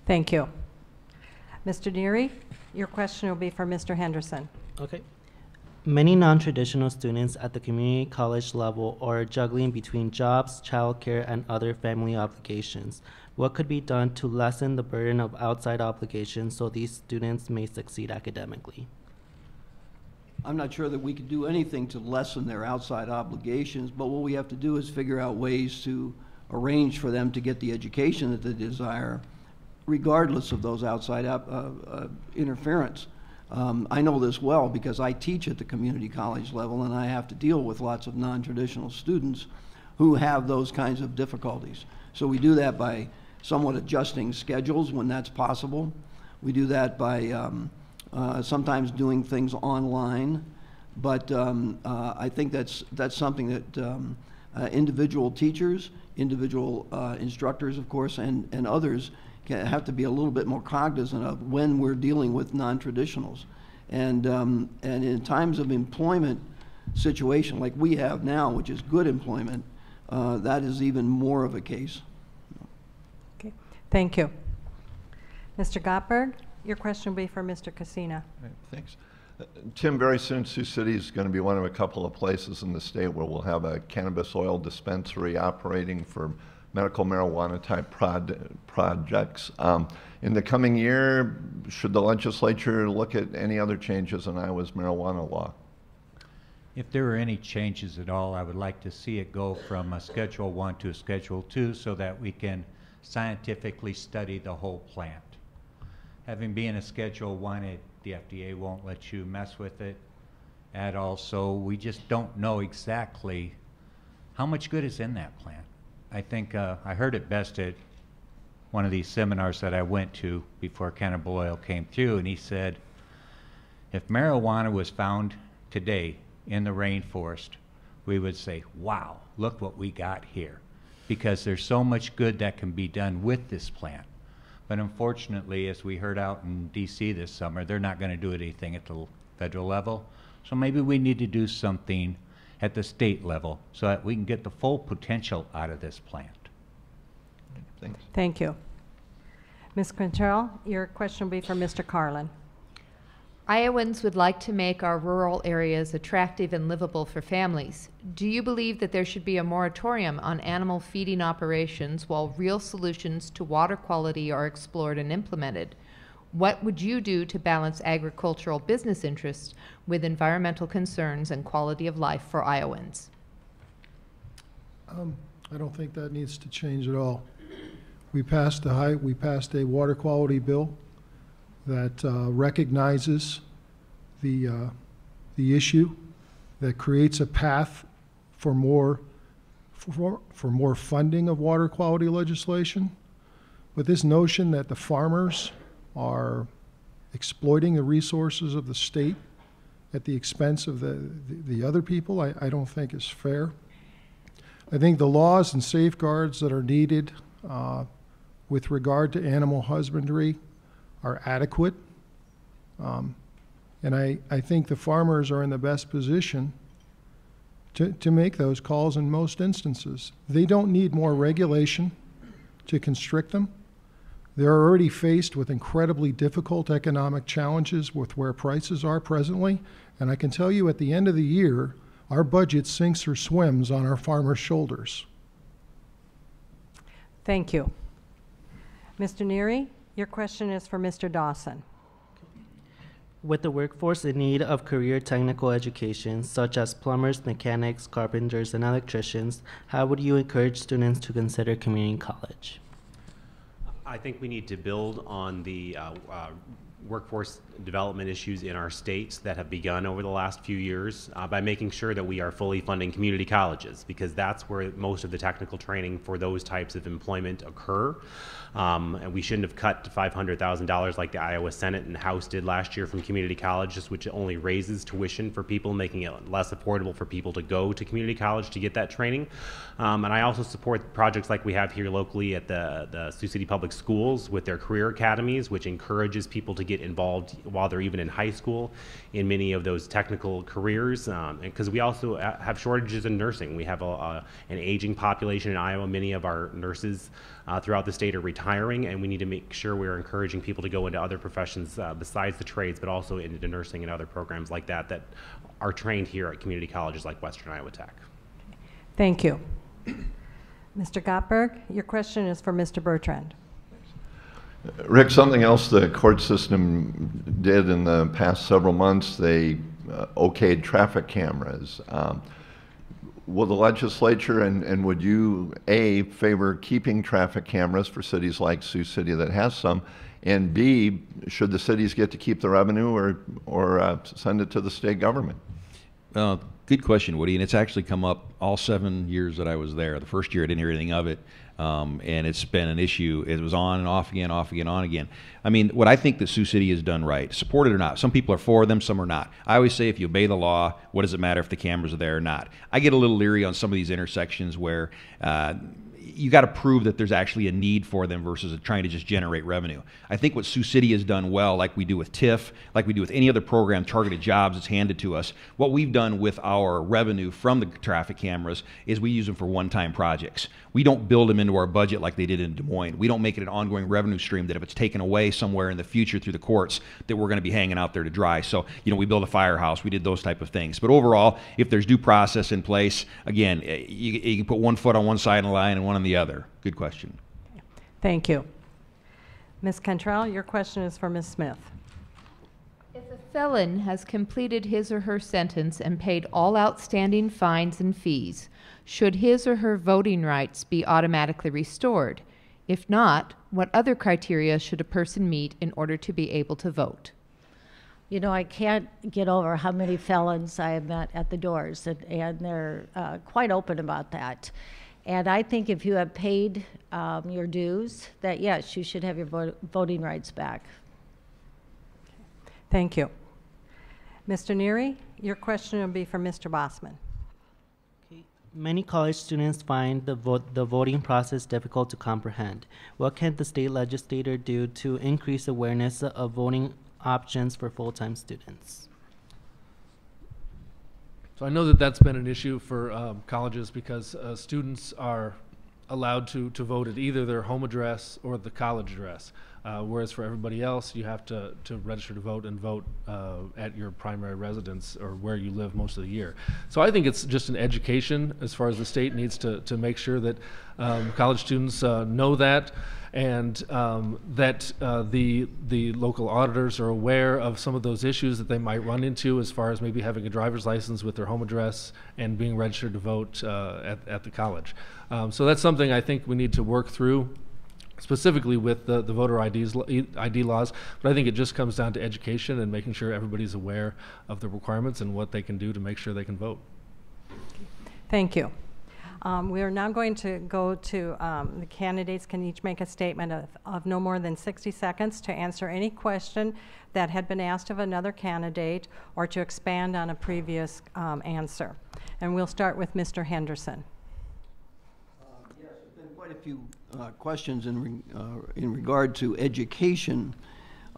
Thank you. Mr. Neary, your question will be for Mr. Henderson. Okay. Many non-traditional students at the community college level are juggling between jobs, childcare, and other family obligations. What could be done to lessen the burden of outside obligations so these students may succeed academically? I'm not sure that we could do anything to lessen their outside obligations, but what we have to do is figure out ways to arrange for them to get the education that they desire, regardless of those outside interference. I know this well because I teach at the community college level, and I have to deal with lots of non-traditional students who have those kinds of difficulties. So we do that by somewhat adjusting schedules when that's possible. We do that by sometimes doing things online, but I think that's something that individual teachers, individual instructors, of course, and others have to be a little bit more cognizant of when we're dealing with non-traditionals. And in times of employment situation like we have now, which is good employment, that is even more of a case. Okay, thank you. Mr. Gottberg, your question will be for Mr. Cassina. Right, thanks. Tim, very soon Sioux City is going to be one of a couple of places in the state where we'll have a cannabis oil dispensary operating for medical marijuana type projects. In the coming year, should the legislature look at any other changes in Iowa's marijuana law? If there are any changes at all, I would like to see it go from a Schedule 1 to a Schedule 2 so that we can scientifically study the whole plant. Having been a Schedule 1, the FDA won't let you mess with it at all, so we just don't know exactly how much good is in that plant. I think I heard it best at one of these seminars that I went to before cannabis oil came through, and he said, if marijuana was found today in the rainforest, we would say, wow, look what we got here, because there's so much good that can be done with this plant. But unfortunately, as we heard out in DC this summer, they're not going to do anything at the federal level. So maybe we need to do something at the state level so that we can get the full potential out of this plant. Thanks. Thank you. Ms. Quintrell, your question will be for Mr. Carlin. Iowans would like to make our rural areas attractive and livable for families. Do you believe that there should be a moratorium on animal feeding operations while real solutions to water quality are explored and implemented? What would you do to balance agricultural business interests with environmental concerns and quality of life for Iowans? I don't think that needs to change at all. We passed a water quality bill that recognizes the issue, that creates a path for more funding of water quality legislation. But this notion that the farmers are exploiting the resources of the state at the expense of the other people, I don't think is fair. I think the laws and safeguards that are needed with regard to animal husbandry are adequate. And I think the farmers are in the best position to make those calls in most instances. They don't need more regulation to constrict them. They're already faced with incredibly difficult economic challenges with where prices are presently. And I can tell you at the end of the year, our budget sinks or swims on our farmers' shoulders. Thank you. Mr. Neary, your question is for Mr. Dawson. With the workforce in need of career technical education, such as plumbers, mechanics, carpenters, and electricians, how would you encourage students to consider community college? I think we need to build on the workforce development issues in our states that have begun over the last few years by making sure that we are fully funding community colleges, because that's where most of the technical training for those types of employment occur. And we shouldn't have cut to $500,000 like the Iowa Senate and House did last year from community colleges, which only raises tuition for people, making it less affordable for people to go to community college to get that training. And I also support projects like we have here locally at the Sioux City Public Schools with their career academies, which encourages people to get involved while they're even in high school in many of those technical careers. Because we also have shortages in nursing. We have an aging population in Iowa. Many of our nurses throughout the state are retiring, and we need to make sure we're encouraging people to go into other professions besides the trades, but also into nursing and other programs like that that are trained here at community colleges like Western Iowa Tech. Thank you. Mr. Gottberg, your question is for Mr. Bertrand. Rick, something else the court system did in the past several months, they okayed traffic cameras. Will the legislature and would you, A, favor keeping traffic cameras for cities like Sioux City that has some, and B, should the cities get to keep the revenue or send it to the state government? Good question, Woody, and it's actually come up all 7 years that I was there. The first year I didn't hear anything of it, and it's been an issue. It was on and off again, on again. I mean, what I think that Sioux City has done right, support it or not. Some people are for them, some are not. I always say if you obey the law, what does it matter if the cameras are there or not? I get a little leery on some of these intersections where you got to prove that there's actually a need for them versus trying to just generate revenue. I think what Sioux City has done well, like we do with TIF, like we do with any other program, targeted jobs that's handed to us, what we've done with our revenue from the traffic cameras is we use them for one-time projects. We don't build them into our budget like they did in Des Moines. We don't make it an ongoing revenue stream that if it's taken away somewhere in the future through the courts, that we're going to be hanging out there to dry. So, you know, we build a firehouse, we did those type of things. But overall, if there's due process in place, again, you can put one foot on one side of the line and one on the other. Good question. Thank you. Ms. Cantrell, your question is for Ms. Smith. If a felon has completed his or her sentence and paid all outstanding fines and fees, should his or her voting rights be automatically restored? If not, what other criteria should a person meet in order to be able to vote? You know, I can't get over how many felons I have met at the doors, and they're quite open about that. And I think if you have paid your dues, that yes, you should have your voting rights back. Thank you. Mr. Neary, your question will be for Mr. Bossman. Many college students find the voting process difficult to comprehend. What can the state legislator do to increase awareness of voting options for full-time students? So I know that that's been an issue for colleges because students are allowed to vote at either their home address or the college address, whereas for everybody else, you have to register to vote and vote at your primary residence or where you live most of the year. So I think it's just an education as far as the state needs to make sure that college students know that, and that the local auditors are aware of some of those issues that they might run into as far as maybe having a driver's license with their home address and being registered to vote at the college. So that's something I think we need to work through, specifically with the voter ID laws, but I think it just comes down to education and making sure everybody's aware of the requirements and what they can do to make sure they can vote. Thank you. We are now going to go to the candidates can each make a statement of no more than 60 seconds to answer any question that had been asked of another candidate or to expand on a previous answer. And we'll start with Mr. Henderson. Yes, it's been quite quite a few questions in regard to education.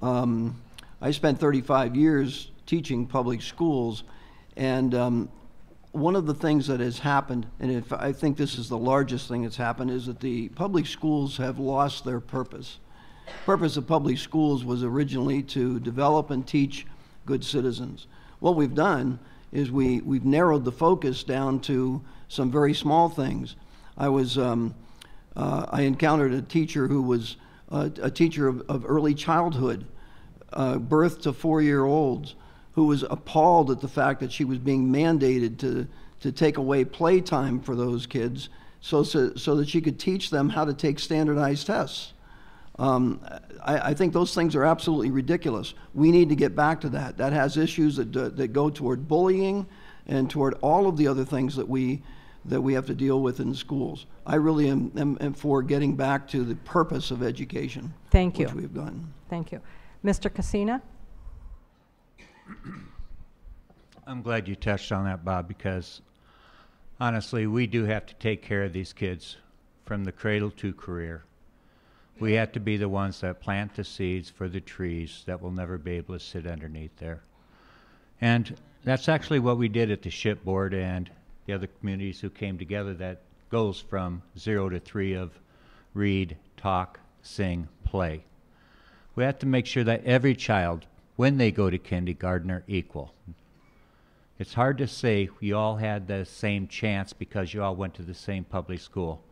I spent 35 years teaching public schools, and one of the things that has happened, and I think this is the largest thing that's happened, is that the public schools have lost their purpose. The purpose of public schools was originally to develop and teach good citizens. What we've done is we've narrowed the focus down to some very small things. I encountered a teacher who was a teacher of early childhood, birth to 4-year-olds, who was appalled at the fact that she was being mandated to take away playtime for those kids so that she could teach them how to take standardized tests. I think those things are absolutely ridiculous. We need to get back to that. That has issues that go toward bullying and toward all of the other things that we have to deal with in schools. I really am for getting back to the purpose of education. Thank you. Which we've done. Thank you. Mr. Casina? I'm glad you touched on that, Bob, because honestly, we do have to take care of these kids from the cradle to career. We have to be the ones that plant the seeds for the trees that will never be able to sit underneath there. And that's actually what we did at the shipboard and the other communities who came together. That goes from 0 to 3 of read, talk, sing, play. We have to make sure that every child, when they go to kindergarten, are equal. It's hard to say we all had the same chance because you all went to the same public school.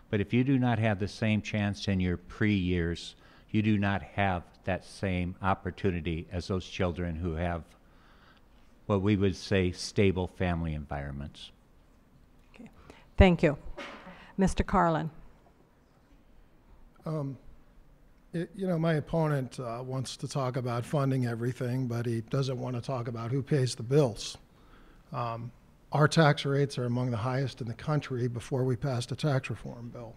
But if you do not have the same chance in your pre-years, you do not have that same opportunity as those children who have what we would say stable family environments. Okay. Thank you. Mr. Carlin. You know, my opponent wants to talk about funding everything, but he doesn't want to talk about who pays the bills. Our tax rates are among the highest in the country before we passed a tax reform bill.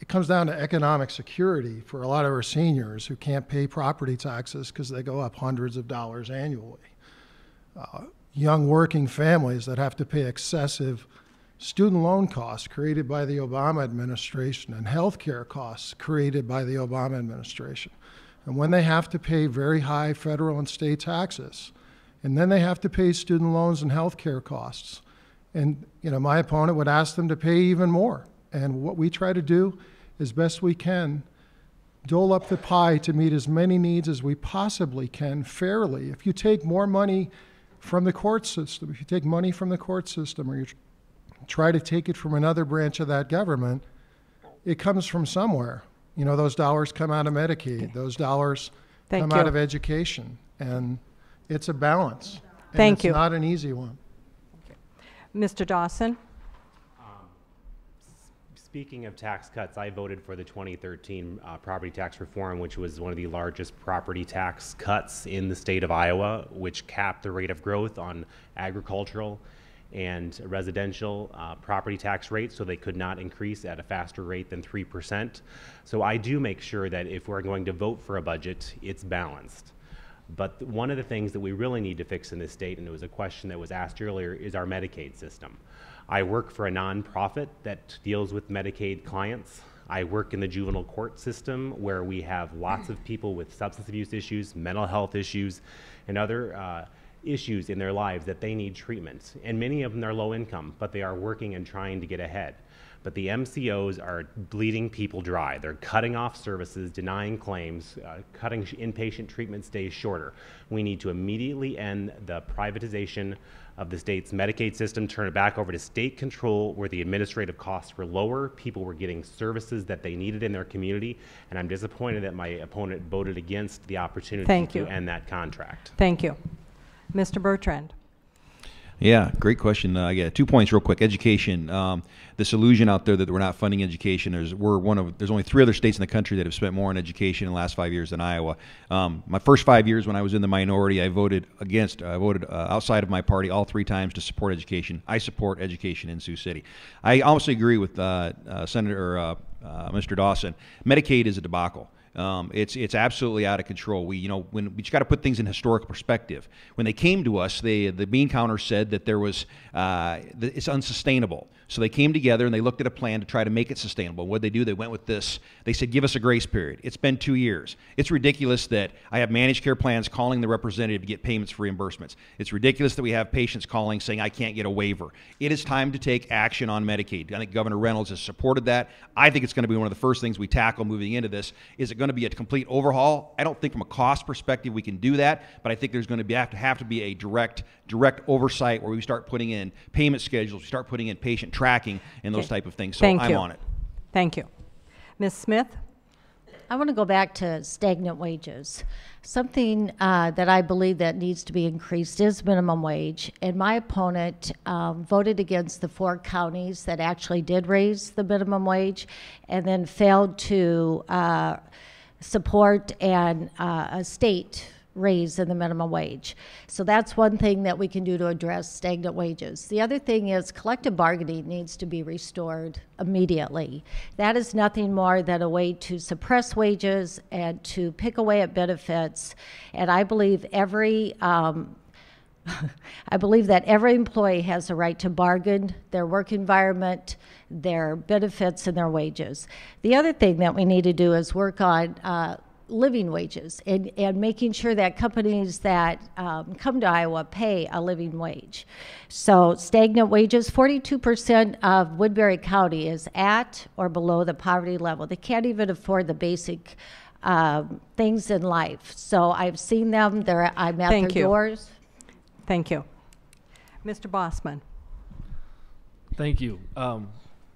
It comes down to economic security for a lot of our seniors who can't pay property taxes because they go up hundreds of dollars annually. Young working families that have to pay excessive student loan costs created by the Obama administration and health care costs created by the Obama administration. And when they have to pay very high federal and state taxes, and then they have to pay student loans and health care costs. And you know, my opponent would ask them to pay even more. And what we try to do as best we can, dole up the pie to meet as many needs as we possibly can fairly. If you take more money from the court system, if you take money from the court system, or you try to take it from another branch of that government, it comes from somewhere. You know, those dollars come out of Medicaid. Okay. Those dollars come out of education. And it's a balance. Thank you. It's not an easy one. Okay. Mr. Dawson? Speaking of tax cuts, I voted for the 2013 property tax reform, which was one of the largest property tax cuts in the state of Iowa, which capped the rate of growth on agricultural and residential property tax rates, so they could not increase at a faster rate than 3%. So I do make sure that if we're going to vote for a budget, it's balanced. But one of the things that we really need to fix in this state, and it was a question that was asked earlier, is our Medicaid system. I work for a nonprofit that deals with Medicaid clients. I work in the juvenile court system where we have lots of people with substance abuse issues, mental health issues, and other issues in their lives that they need treatment. And many of them are low income, but they are working and trying to get ahead. But the MCOs are bleeding people dry. They're cutting off services, denying claims, cutting inpatient treatment stays shorter. We need to immediately end the privatization of the state's Medicaid system, turn it back over to state control where the administrative costs were lower, people were getting services that they needed in their community, and I'm disappointed that my opponent voted against the opportunity to end that contract. Thank you. Mr. Bertrand. Yeah, great question. I got 2 points real quick. Education. This illusion out there that we're not funding education. There's only 3 other states in the country that have spent more on education in the last 5 years than Iowa. My first 5 years when I was in the minority, I voted against. I voted outside of my party all 3 times to support education. I support education in Sioux City. I also agree with Senator Mr. Dawson. Medicaid is a debacle. It's absolutely out of control. We just got to put things in historical perspective. When they came to us, the bean counter said that it's unsustainable. So they came together and they looked at a plan to try to make it sustainable. What did they do? They went with this. They said, give us a grace period. It's been 2 years. It's ridiculous that I have managed care plans calling the representative to get payments for reimbursements. It's ridiculous that we have patients calling saying, I can't get a waiver. It is time to take action on Medicaid. I think Governor Reynolds has supported that. I think it's going to be one of the first things we tackle moving into this. Is it going to be a complete overhaul? I don't think from a cost perspective we can do that, but I think there's going to have to be a direct oversight where we start putting in payment schedules, we start putting in patient tracking and those type of things. So I'm on it. Thank you. Ms. Smith? I want to go back to stagnant wages. Something that I believe that needs to be increased is minimum wage. And my opponent voted against the 4 counties that actually did raise the minimum wage and then failed to support a state raise in the minimum wage. So that's one thing that we can do to address stagnant wages. The other thing is collective bargaining needs to be restored immediately. That is nothing more than a way to suppress wages and to pick away at benefits. And I believe that every employee has a right to bargain their work environment, their benefits, and their wages. The other thing that we need to do is work on living wages and making sure that companies that come to Iowa pay a living wage. So stagnant wages, 42% of Woodbury County is at or below the poverty level. They can't even afford the basic things in life. So I've seen them, I'm at their doors. Thank you. Mr. Bossman. Thank you.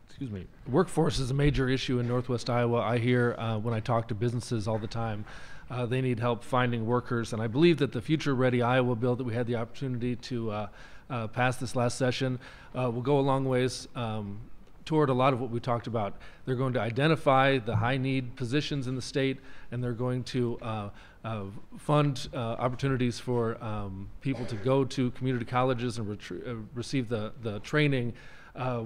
Excuse me. Workforce is a major issue in Northwest Iowa. I hear when I talk to businesses all the time, they need help finding workers. And I believe that the Future Ready Iowa bill that we had the opportunity to pass this last session will go a long ways toward a lot of what we talked about. They're going to identify the high need positions in the state, and they're going to fund opportunities for people to go to community colleges and receive the training,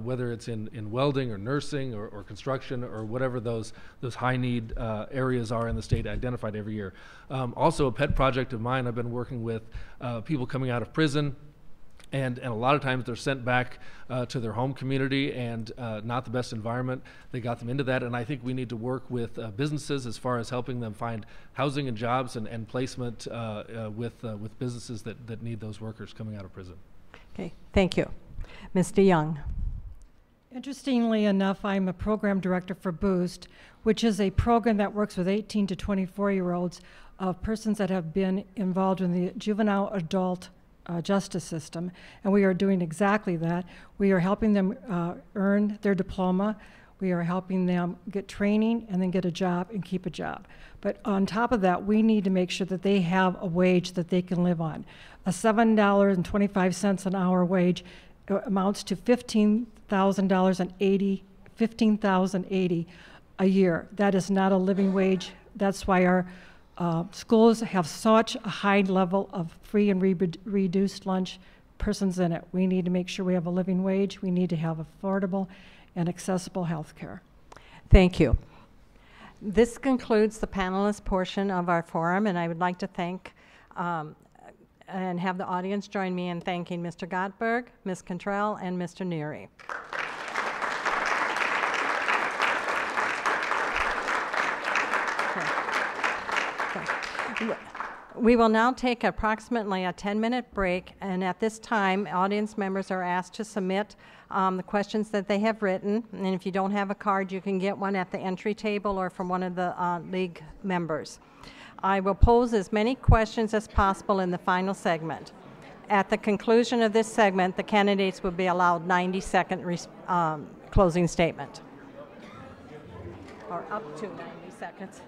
whether it's in welding or nursing or construction or whatever those high need areas are in the state, identified every year. Also, a pet project of mine, I've been working with people coming out of prison, and a lot of times they're sent back to their home community and not the best environment. They got them into that, and I think we need to work with businesses as far as helping them find housing and jobs and placement with businesses that need those workers coming out of prison. Okay, thank you. Mr. Young. Interestingly enough, I'm a program director for Boost, which is a program that works with 18 to 24-year-olds of persons that have been involved in the juvenile adult justice system. And we are doing exactly that. We are helping them earn their diploma. We are helping them get training and then get a job and keep a job. But on top of that, we need to make sure that they have a wage that they can live on. A $7.25 an hour wage amounts to $15,080 a year. That is not a living wage. That's why our schools have such a high level of free and reduced lunch persons in it. We need to make sure we have a living wage. We need to have affordable and accessible health care. Thank you. This concludes the panelist portion of our forum, and I would like to thank and have the audience join me in thanking Mr. Gottberg, Ms. Cantrell, and Mr. Neary. We will now take approximately a 10-minute break, and at this time, audience members are asked to submit the questions that they have written, and if you don't have a card, you can get one at the entry table or from one of the league members. I will pose as many questions as possible in the final segment. At the conclusion of this segment, the candidates will be allowed 90-second closing statement, or up to 90 seconds.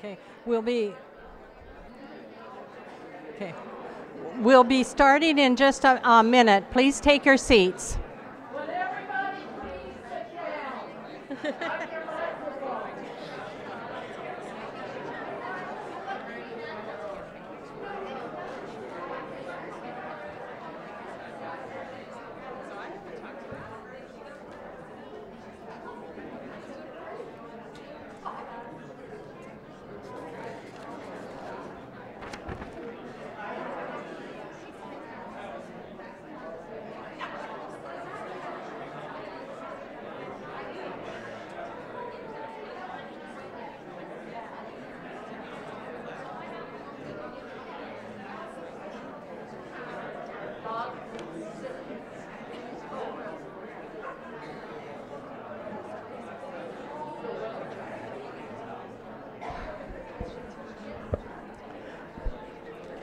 Okay, we'll be starting in just a minute. Please take your seats. Would everybody please sit down?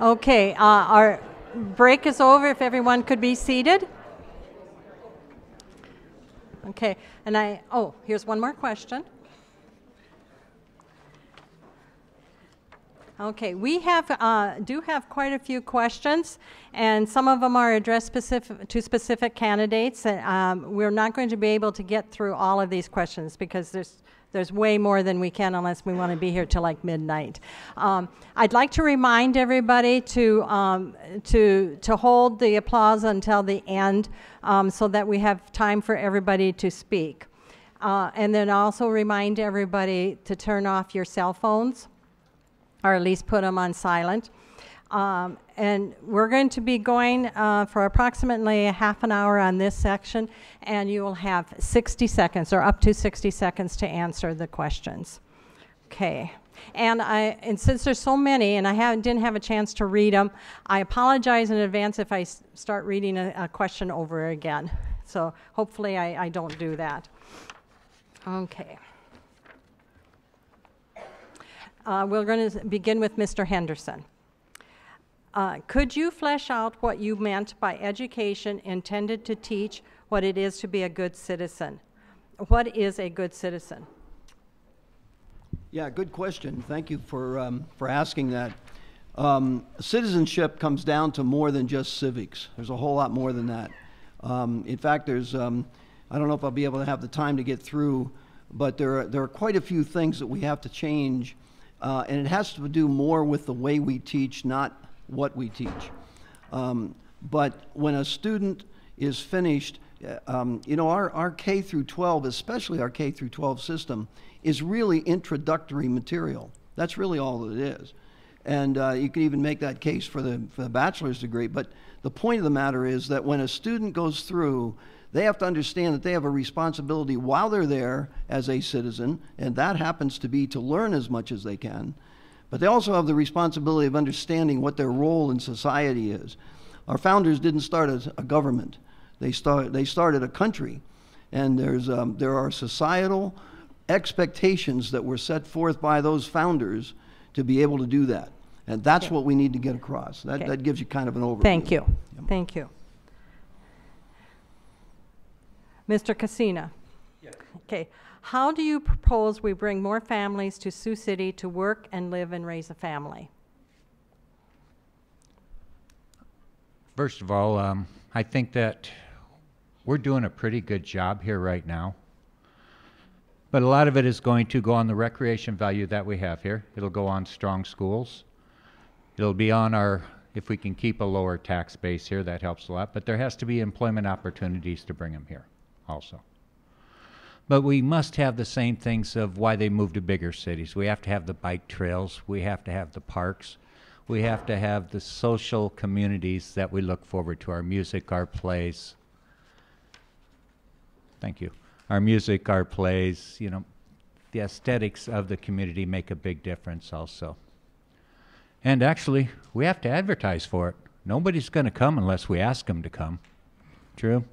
Okay, our break is over. If everyone could be seated. Okay, and here's one more question. Okay, we do have quite a few questions, and some of them are addressed to specific candidates. We're not going to be able to get through all of these questions because there's way more than we can unless we want to be here till like midnight. I'd like to remind everybody to hold the applause until the end so that we have time for everybody to speak. And then also remind everybody to turn off your cell phones, or at least put them on silent. And we're going to be going for approximately a half an hour on this section, and you will have 60 seconds, or up to 60 seconds, to answer the questions. Okay. And since there's so many, and I didn't have a chance to read them, I apologize in advance if I start reading a question over again. So hopefully I don't do that. Okay. We're going to begin with Mr. Henderson. Could you flesh out what you meant by education intended to teach what it is to be a good citizen? What is a good citizen? Yeah, good question. Thank you for asking that. Citizenship comes down to more than just civics. There's a whole lot more than that. In fact, there's, I don't know if I'll be able to have the time to get through, but there are quite a few things that we have to change. And it has to do more with the way we teach, not what we teach. But when a student is finished, you know, our K through 12, especially our K through 12 system, is really introductory material. That's really all it is. And you can even make that case for the bachelor's degree. But the point of the matter is that when a student goes through, they have to understand that they have a responsibility while they're there as a citizen, and that happens to be to learn as much as they can. But they also have the responsibility of understanding what their role in society is. Our founders didn't start a government. They started a country. And there are societal expectations that were set forth by those founders to be able to do that. And that's what we need to get across. That gives you kind of an overview. Thank you. Yep. Thank you. Mr. Cassina. Yes. Okay. How do you propose we bring more families to Sioux City to work and live and raise a family? First of all, I think that we're doing a pretty good job here right now. But a lot of it is going to go on the recreation value that we have here. It'll go on strong schools. It'll be on our, if we can keep a lower tax base here, that helps a lot. But there has to be employment opportunities to bring them here also. But we must have the same things of why they move to bigger cities. We have to have the bike trails. We have to have the parks. We have to have the social communities that we look forward to, our music, our plays. Thank you. Our music, our plays, you know, the aesthetics of the community make a big difference also. And actually, we have to advertise for it. Nobody's going to come unless we ask them to come. True?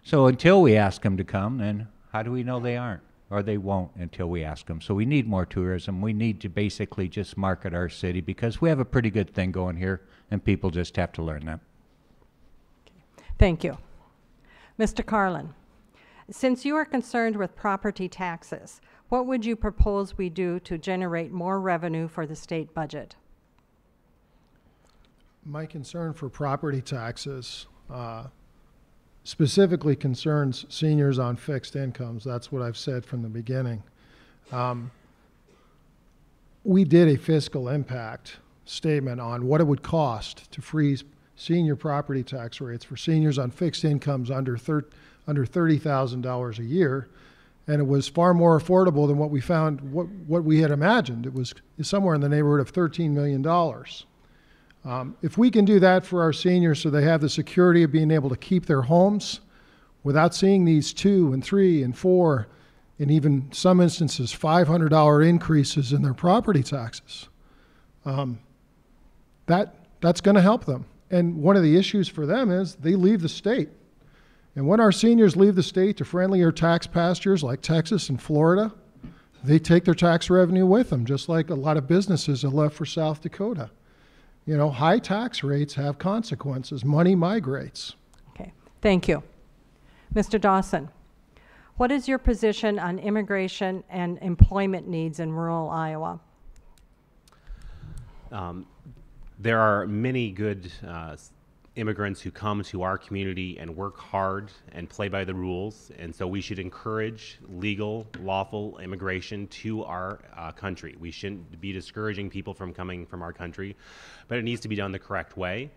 So until we ask them to come, then how do we know they aren't? Or they won't until we ask them. So we need more tourism. We need to basically just market our city because we have a pretty good thing going here, and people just have to learn that. Thank you. Mr. Carlin, Since you are concerned with property taxes, what would you propose we do to generate more revenue for the state budget? My concern for property taxes specifically concerns seniors on fixed incomes. That's what I've said from the beginning. We did a fiscal impact statement on what it would cost to freeze senior property tax rates for seniors on fixed incomes under $30,000 a year, and it was far more affordable than what we found, what we had imagined. It was somewhere in the neighborhood of $13 million. If we can do that for our seniors so they have the security of being able to keep their homes without seeing these 2 and 3 and 4 and even some instances $500 increases in their property taxes, that's going to help them. And one of the issues for them is they leave the state. And when our seniors leave the state to friendlier tax pastures like Texas and Florida, they take their tax revenue with them, just like a lot of businesses have left for South Dakota. You know, high tax rates have consequences. Money migrates. Okay, thank you. Mr. Dawson, what is your position on immigration and employment needs in rural Iowa? There are many good immigrants who come to our community and work hard and play by the rules, and so we should encourage legal, lawful immigration to our country. We shouldn't be discouraging people from coming from our country, but it needs to be done the correct way.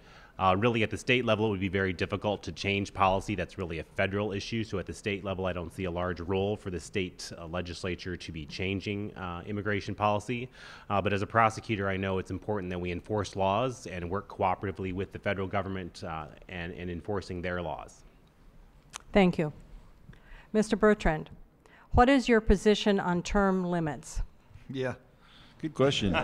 Really, at the state level, it would be very difficult to change policy. That's really a federal issue. So at the state level, I don't see a large role for the state legislature to be changing immigration policy. But as a prosecutor, I know it's important that we enforce laws and work cooperatively with the federal government and enforcing their laws. Thank you. Mr. Bertrand, what is your position on term limits? Yeah, good question.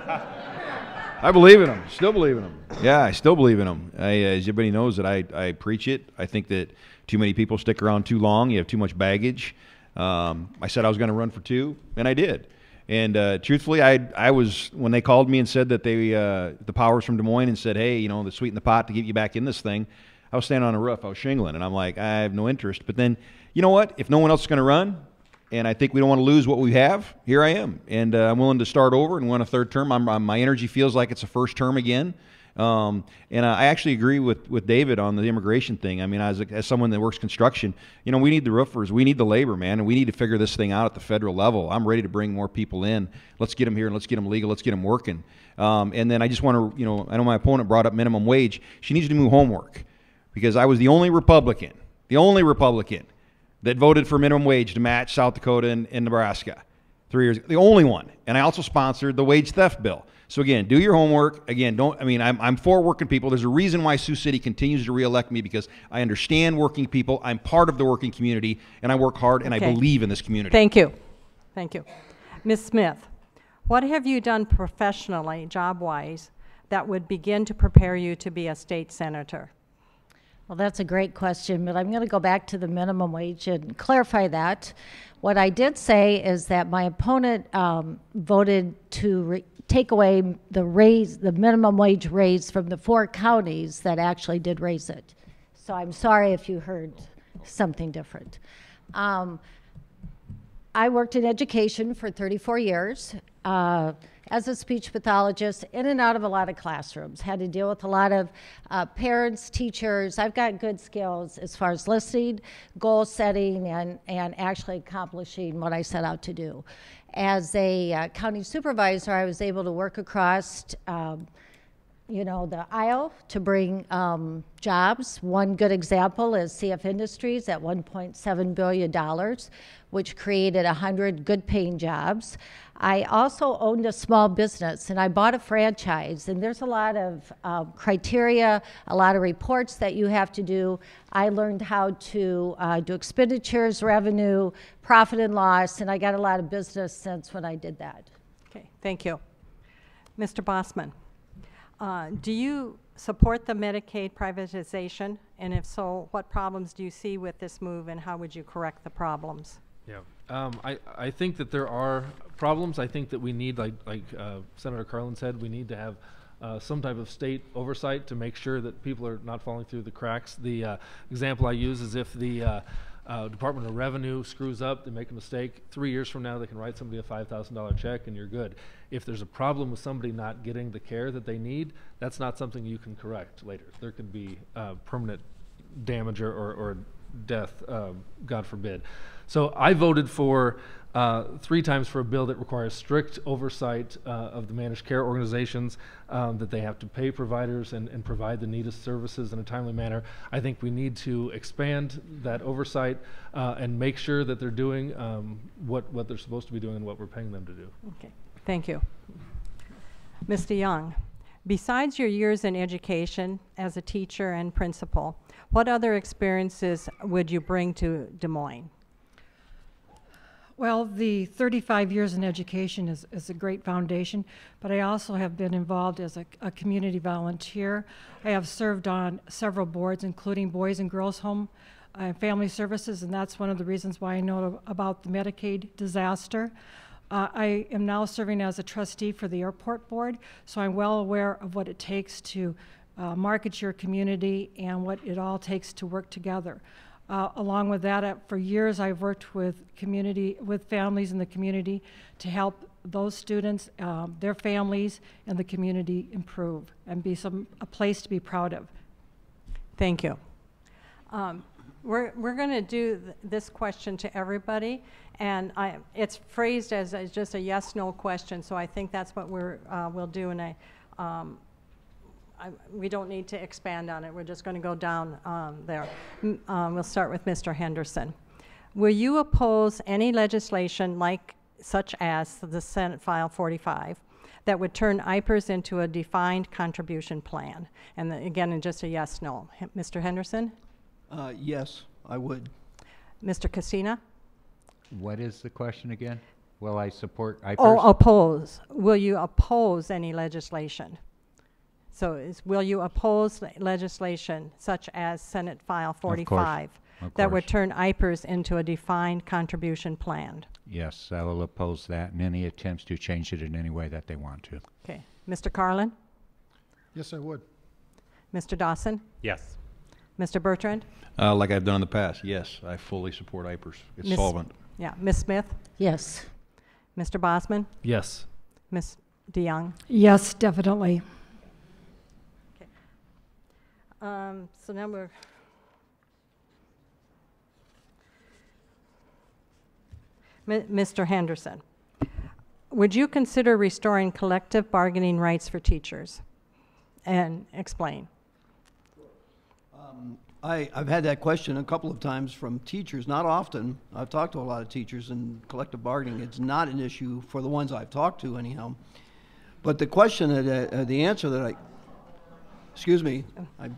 I believe in them. Still believe in them. Yeah, I still believe in them. As everybody knows that I preach it. I think that too many people stick around too long. You have too much baggage. I said I was going to run for 2, and I did. And truthfully, I was, when they called me and said that they, the powers from Des Moines and said, hey, you know, the sweeten the pot to get you back in this thing, I was standing on a roof. I was shingling, and I'm like, I have no interest. But then, you know what? If no one else is going to run, and I think we don't want to lose what we have, here I am. And I'm willing to start over and win a 3rd term. My energy feels like it's a 1st term again. And I actually agree with David on the immigration thing. I mean, as someone that works construction, you know, we need the roofers. We need the labor, man. And we need to figure this thing out at the federal level. I'm ready to bring more people in. Let's get them here and let's get them legal. Let's get them working. And then I just want to, you know, I know my opponent brought up minimum wage. She needs to do homework because I was the only Republican that voted for minimum wage to match South Dakota and Nebraska 3 years ago. The only one. And I also sponsored the wage theft bill. So again, do your homework. Again, I'm for working people. There's a reason why Sioux City continues to reelect me because I understand working people. I'm part of the working community, and I work hard, and I believe in this community. Thank you. Thank you. Ms. Smith, what have you done professionally, job-wise, that would begin to prepare you to be a state senator? Well, that's a great question, but I'm going to go back to the minimum wage and clarify that. What I did say is that my opponent voted to take away the minimum wage raise from the 4 counties that actually did raise it. So I'm sorry if you heard something different. I worked in education for 34 years. As a speech pathologist, in and out of a lot of classrooms, had to deal with a lot of parents, teachers. I've got good skills as far as listening, goal setting, and actually accomplishing what I set out to do. As a county supervisor, I was able to work across the aisle to bring jobs. One good example is CF Industries at $1.7 billion, which created 100 good-paying jobs. I also owned a small business, and I bought a franchise, and there's a lot of criteria, a lot of reports that you have to do. I learned how to do expenditures, revenue, profit and loss, and I got a lot of business sense when I did that. Okay, thank you. Mr. Bossman, do you support the Medicaid privatization? And if so, what problems do you see with this move, and how would you correct the problems? Yeah, I think that there are problems. I think that we need, like Senator Carlin said, we need to have some type of state oversight to make sure that people are not falling through the cracks. The example I use is if the Department of Revenue screws up, they make a mistake, 3 years from now they can write somebody a $5,000 check and you're good. If there's a problem with somebody not getting the care that they need, that's not something you can correct later. There can be permanent damage or death, God forbid. So I voted for 3 times for a bill that requires strict oversight of the managed care organizations, that they have to pay providers and provide the needed services in a timely manner. I think we need to expand that oversight and make sure that they're doing what they're supposed to be doing and what we're paying them to do. Okay, thank you. Mr. Young, besides your years in education as a teacher and principal, what other experiences would you bring to Des Moines? Well, the 35 years in education is a great foundation, but I also have been involved as a community volunteer. I have served on several boards, including Boys and Girls Home Family Services, and that's one of the reasons why I know about the Medicaid disaster. I am now serving as a trustee for the airport board, so I'm well aware of what it takes to market your community and what it all takes to work together. Along with that, for years I've worked with families in the community to help those students, their families, and the community improve and be a place to be proud of. Thank you. We're going to do this question to everybody, and it's phrased as just a yes/no question. So I think that's what we'll do, and we don't need to expand on it. We're just going to go down there. We'll start with Mr. Henderson. Will you oppose any legislation such as the Senate File 45 that would turn IPERS into a defined contribution plan? And again, just a yes/no. Mr. Henderson? Yes, I would. Mr. Cassina? What is the question again? Will I support IPERS? Oh, oppose. Will you oppose any legislation? So will you oppose legislation such as Senate File 45 that would turn IPERS into a defined contribution plan? Yes, I will oppose that and any attempts to change it in any way that they want to. Okay. Mr. Carlin? Yes, I would. Mr. Dawson? Yes. Mr. Bertrand? Like I've done in the past, yes, I fully support IPERS. It's solvent. Yeah. Ms. Smith? Yes. Mr. Bosman? Yes. Ms. DeYoung? Yes, definitely. So now we're Mr. Henderson. Would you consider restoring collective bargaining rights for teachers? And explain. I've had that question a couple of times from teachers, not often. I've talked to a lot of teachers, and collective bargaining, it's not an issue for the ones I've talked to anyhow. But the question, the answer that excuse me, I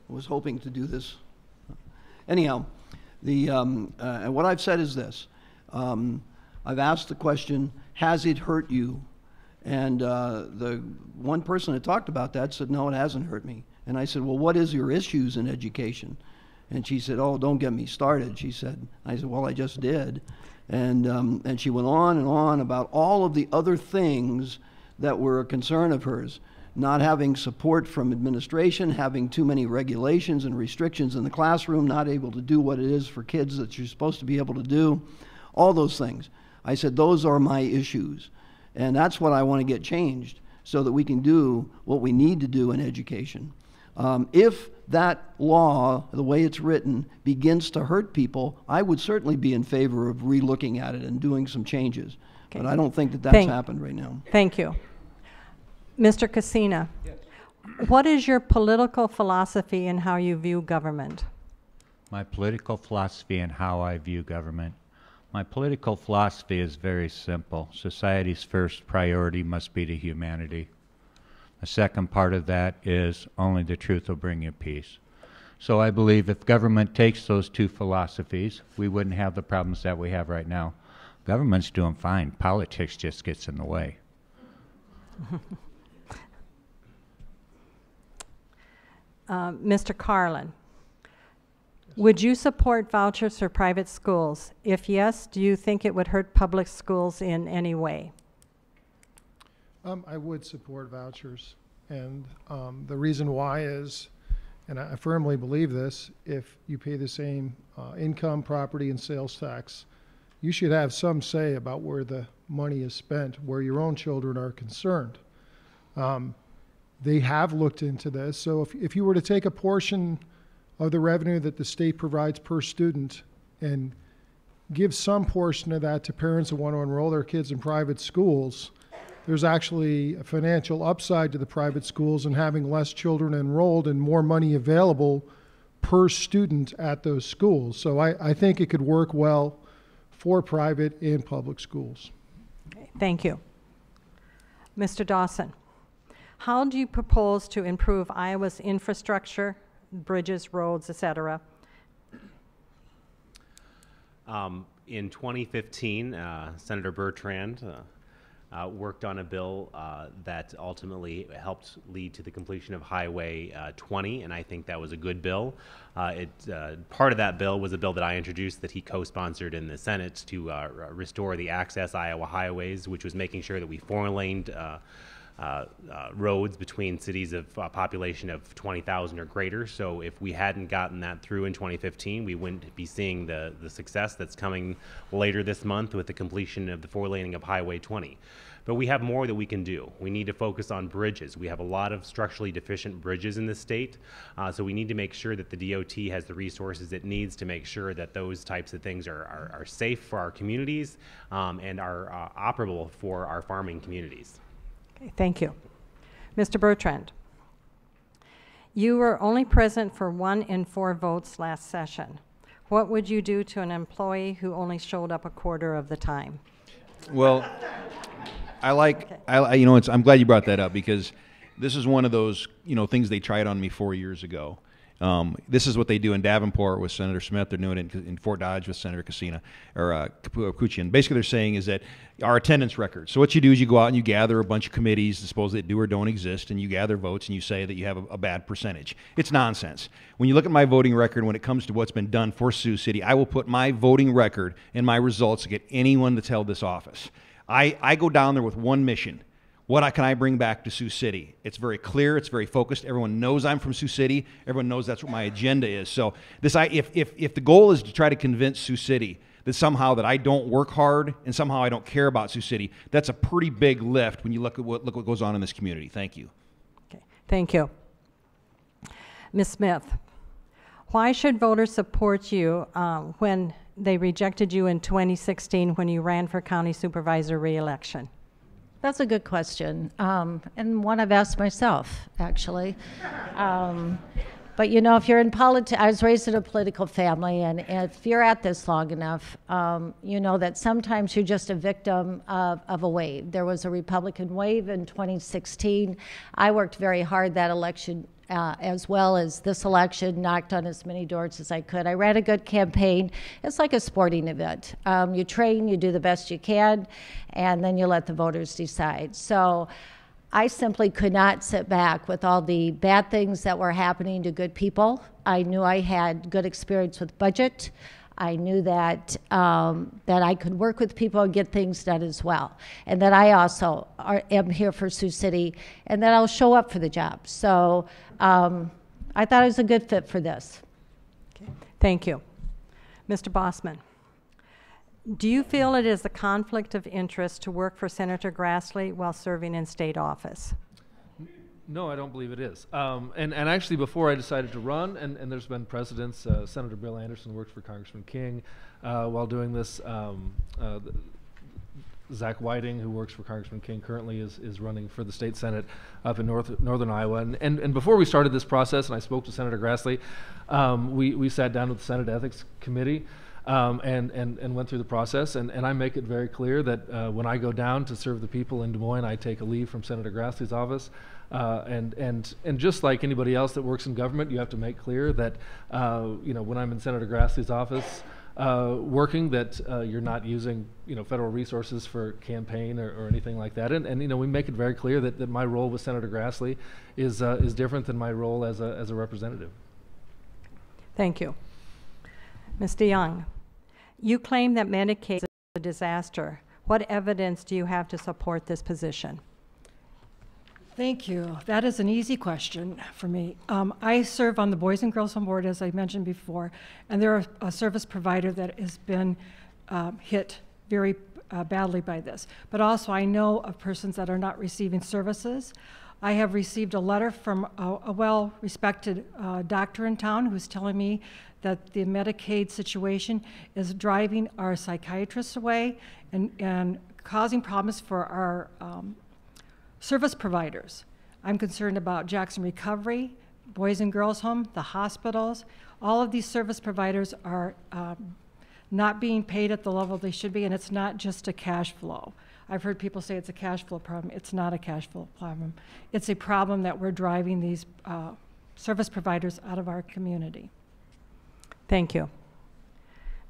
was hoping to do this. Anyhow, what I've said is this. I've asked the question, has it hurt you? And the one person that talked about that said, no, it hasn't hurt me. And I said, well, what is your issues in education? And she said, oh, don't get me started, she said. I said, well, I just did. And she went on and on about all of the other things that were a concern of hers. Not having support from administration, having too many regulations and restrictions in the classroom, not able to do what it is for kids that you're supposed to be able to do, all those things. I said, those are my issues. And that's what I want to get changed so that we can do what we need to do in education. If that law, the way it's written, begins to hurt people, I would certainly be in favor of re-looking at it and doing some changes. Okay. But I don't think that that's happened right now. Thank you. Mr. Cassina, yes. What is your political philosophy in how you view government? My political philosophy and how I view government. My political philosophy is very simple. Society's first priority must be to humanity. The second part of that is only the truth will bring you peace. So I believe if government takes those two philosophies, we wouldn't have the problems that we have right now. Government's doing fine. Politics just gets in the way. Mr. Carlin, would you support vouchers for private schools? If yes, do you think it would hurt public schools in any way? I would support vouchers, and the reason why is, and I firmly believe this, if you pay the same income, property, and sales tax, you should have some say about where the money is spent, where your own children are concerned. They have looked into this, so if you were to take a portion of the revenue that the state provides per student and give some portion of that to parents who want to enroll their kids in private schools, there's actually a financial upside to the private schools in having less children enrolled and more money available per student at those schools. So I think it could work well for private and public schools. Okay, thank you. Mr. Dawson, how do you propose to improve Iowa's infrastructure, bridges, roads, etc.? In 2015, Senator Bertrand worked on a bill that ultimately helped lead to the completion of Highway 20, and I think that was a good bill. Part of that bill was a bill that I introduced that he co-sponsored in the Senate to restore the Access Iowa Highways, which was making sure that we four-laned roads between cities of population of 20,000 or greater. So if we hadn't gotten that through in 2015, we wouldn't be seeing the success that's coming later this month with the completion of the four-laning of Highway 20. But we have more that we can do. We need to focus on bridges. We have a lot of structurally deficient bridges in the state, so we need to make sure that the DOT has the resources it needs to make sure that those types of things are safe for our communities and are operable for our farming communities. Okay, thank you. Mr. Bertrand, you were only present for 1 in 4 votes last session. What would you do to an employee who only showed up a quarter of the time? Well, I'm glad you brought that up, because this is one of those, things they tried on me 4 years ago. This is what they do in Davenport with Senator Smith. They're doing it in Fort Dodge with Senator Kuchian. Basically, they're saying is that our attendance record. So what you do is you go out and you gather a bunch of committees, suppose that do or don't exist, and you gather votes and you say that you have a bad percentage. It's nonsense. When you look at my voting record, when it comes to what's been done for Sioux City, I will put my voting record and my results to get anyone that's held this office. I go down there with one mission. What can I bring back to Sioux City? It's very clear. It's very focused. Everyone knows I'm from Sioux City. Everyone knows that's what my agenda is. So if the goal is to try to convince Sioux City that somehow that I don't work hard and somehow I don't care about Sioux City, that's a pretty big lift when you look at what goes on in this community. Thank you. Okay, thank you. Ms. Smith, why should voters support you when they rejected you in 2016 when you ran for county supervisor re-election? That's a good question, and one I've asked myself, actually. But if you're in politics, I was raised in a political family, and if you're at this long enough, you know that sometimes you're just a victim of a wave. There was a Republican wave in 2016. I worked very hard that election as well as this election, knocked on as many doors as I could. I ran a good campaign. It's like a sporting event. You train, you do the best you can, and then you let the voters decide. So I simply could not sit back with all the bad things that were happening to good people. I knew I had good experience with budget. I knew that that I could work with people and get things done as well, and that I also am here for Sioux City, and that I'll show up for the job. So I thought I was a good fit for this. Okay. Thank you. Mr. Bossman, do you feel it is a conflict of interest to work for Senator Grassley while serving in state office? No, I don't believe it is. And actually, before I decided to run, and there's been precedents, Senator Bill Anderson worked for Congressman King while doing this. Zach Whiting, who works for Congressman King, currently is running for the state Senate up in northern Iowa. And before we started this process, and I spoke to Senator Grassley, we sat down with the Senate Ethics Committee and went through the process. And I make it very clear that when I go down to serve the people in Des Moines, I take a leave from Senator Grassley's office. And just like anybody else that works in government, you have to make clear that when I'm in Senator Grassley's office working, that you're not using federal resources for campaign or anything like that. And we make it very clear that my role with Senator Grassley is different than my role as a representative. Thank you. Ms. DeYoung, you claim that Medicaid is a disaster. What evidence do you have to support this position? Thank you. That is an easy question for me. I serve on the Boys and Girls Home Board, as I mentioned before, and they're a service provider that has been hit very badly by this. But also I know of persons that are not receiving services. I have received a letter from a well-respected doctor in town who's telling me that the Medicaid situation is driving our psychiatrists away and causing problems for our service providers. I'm concerned about Jackson Recovery, Boys and Girls Home, the hospitals. All of these service providers are not being paid at the level they should be, and it's not just a cash flow. I've heard people say it's a cash flow problem. It's not a cash flow problem. It's a problem that we're driving these service providers out of our community. Thank you.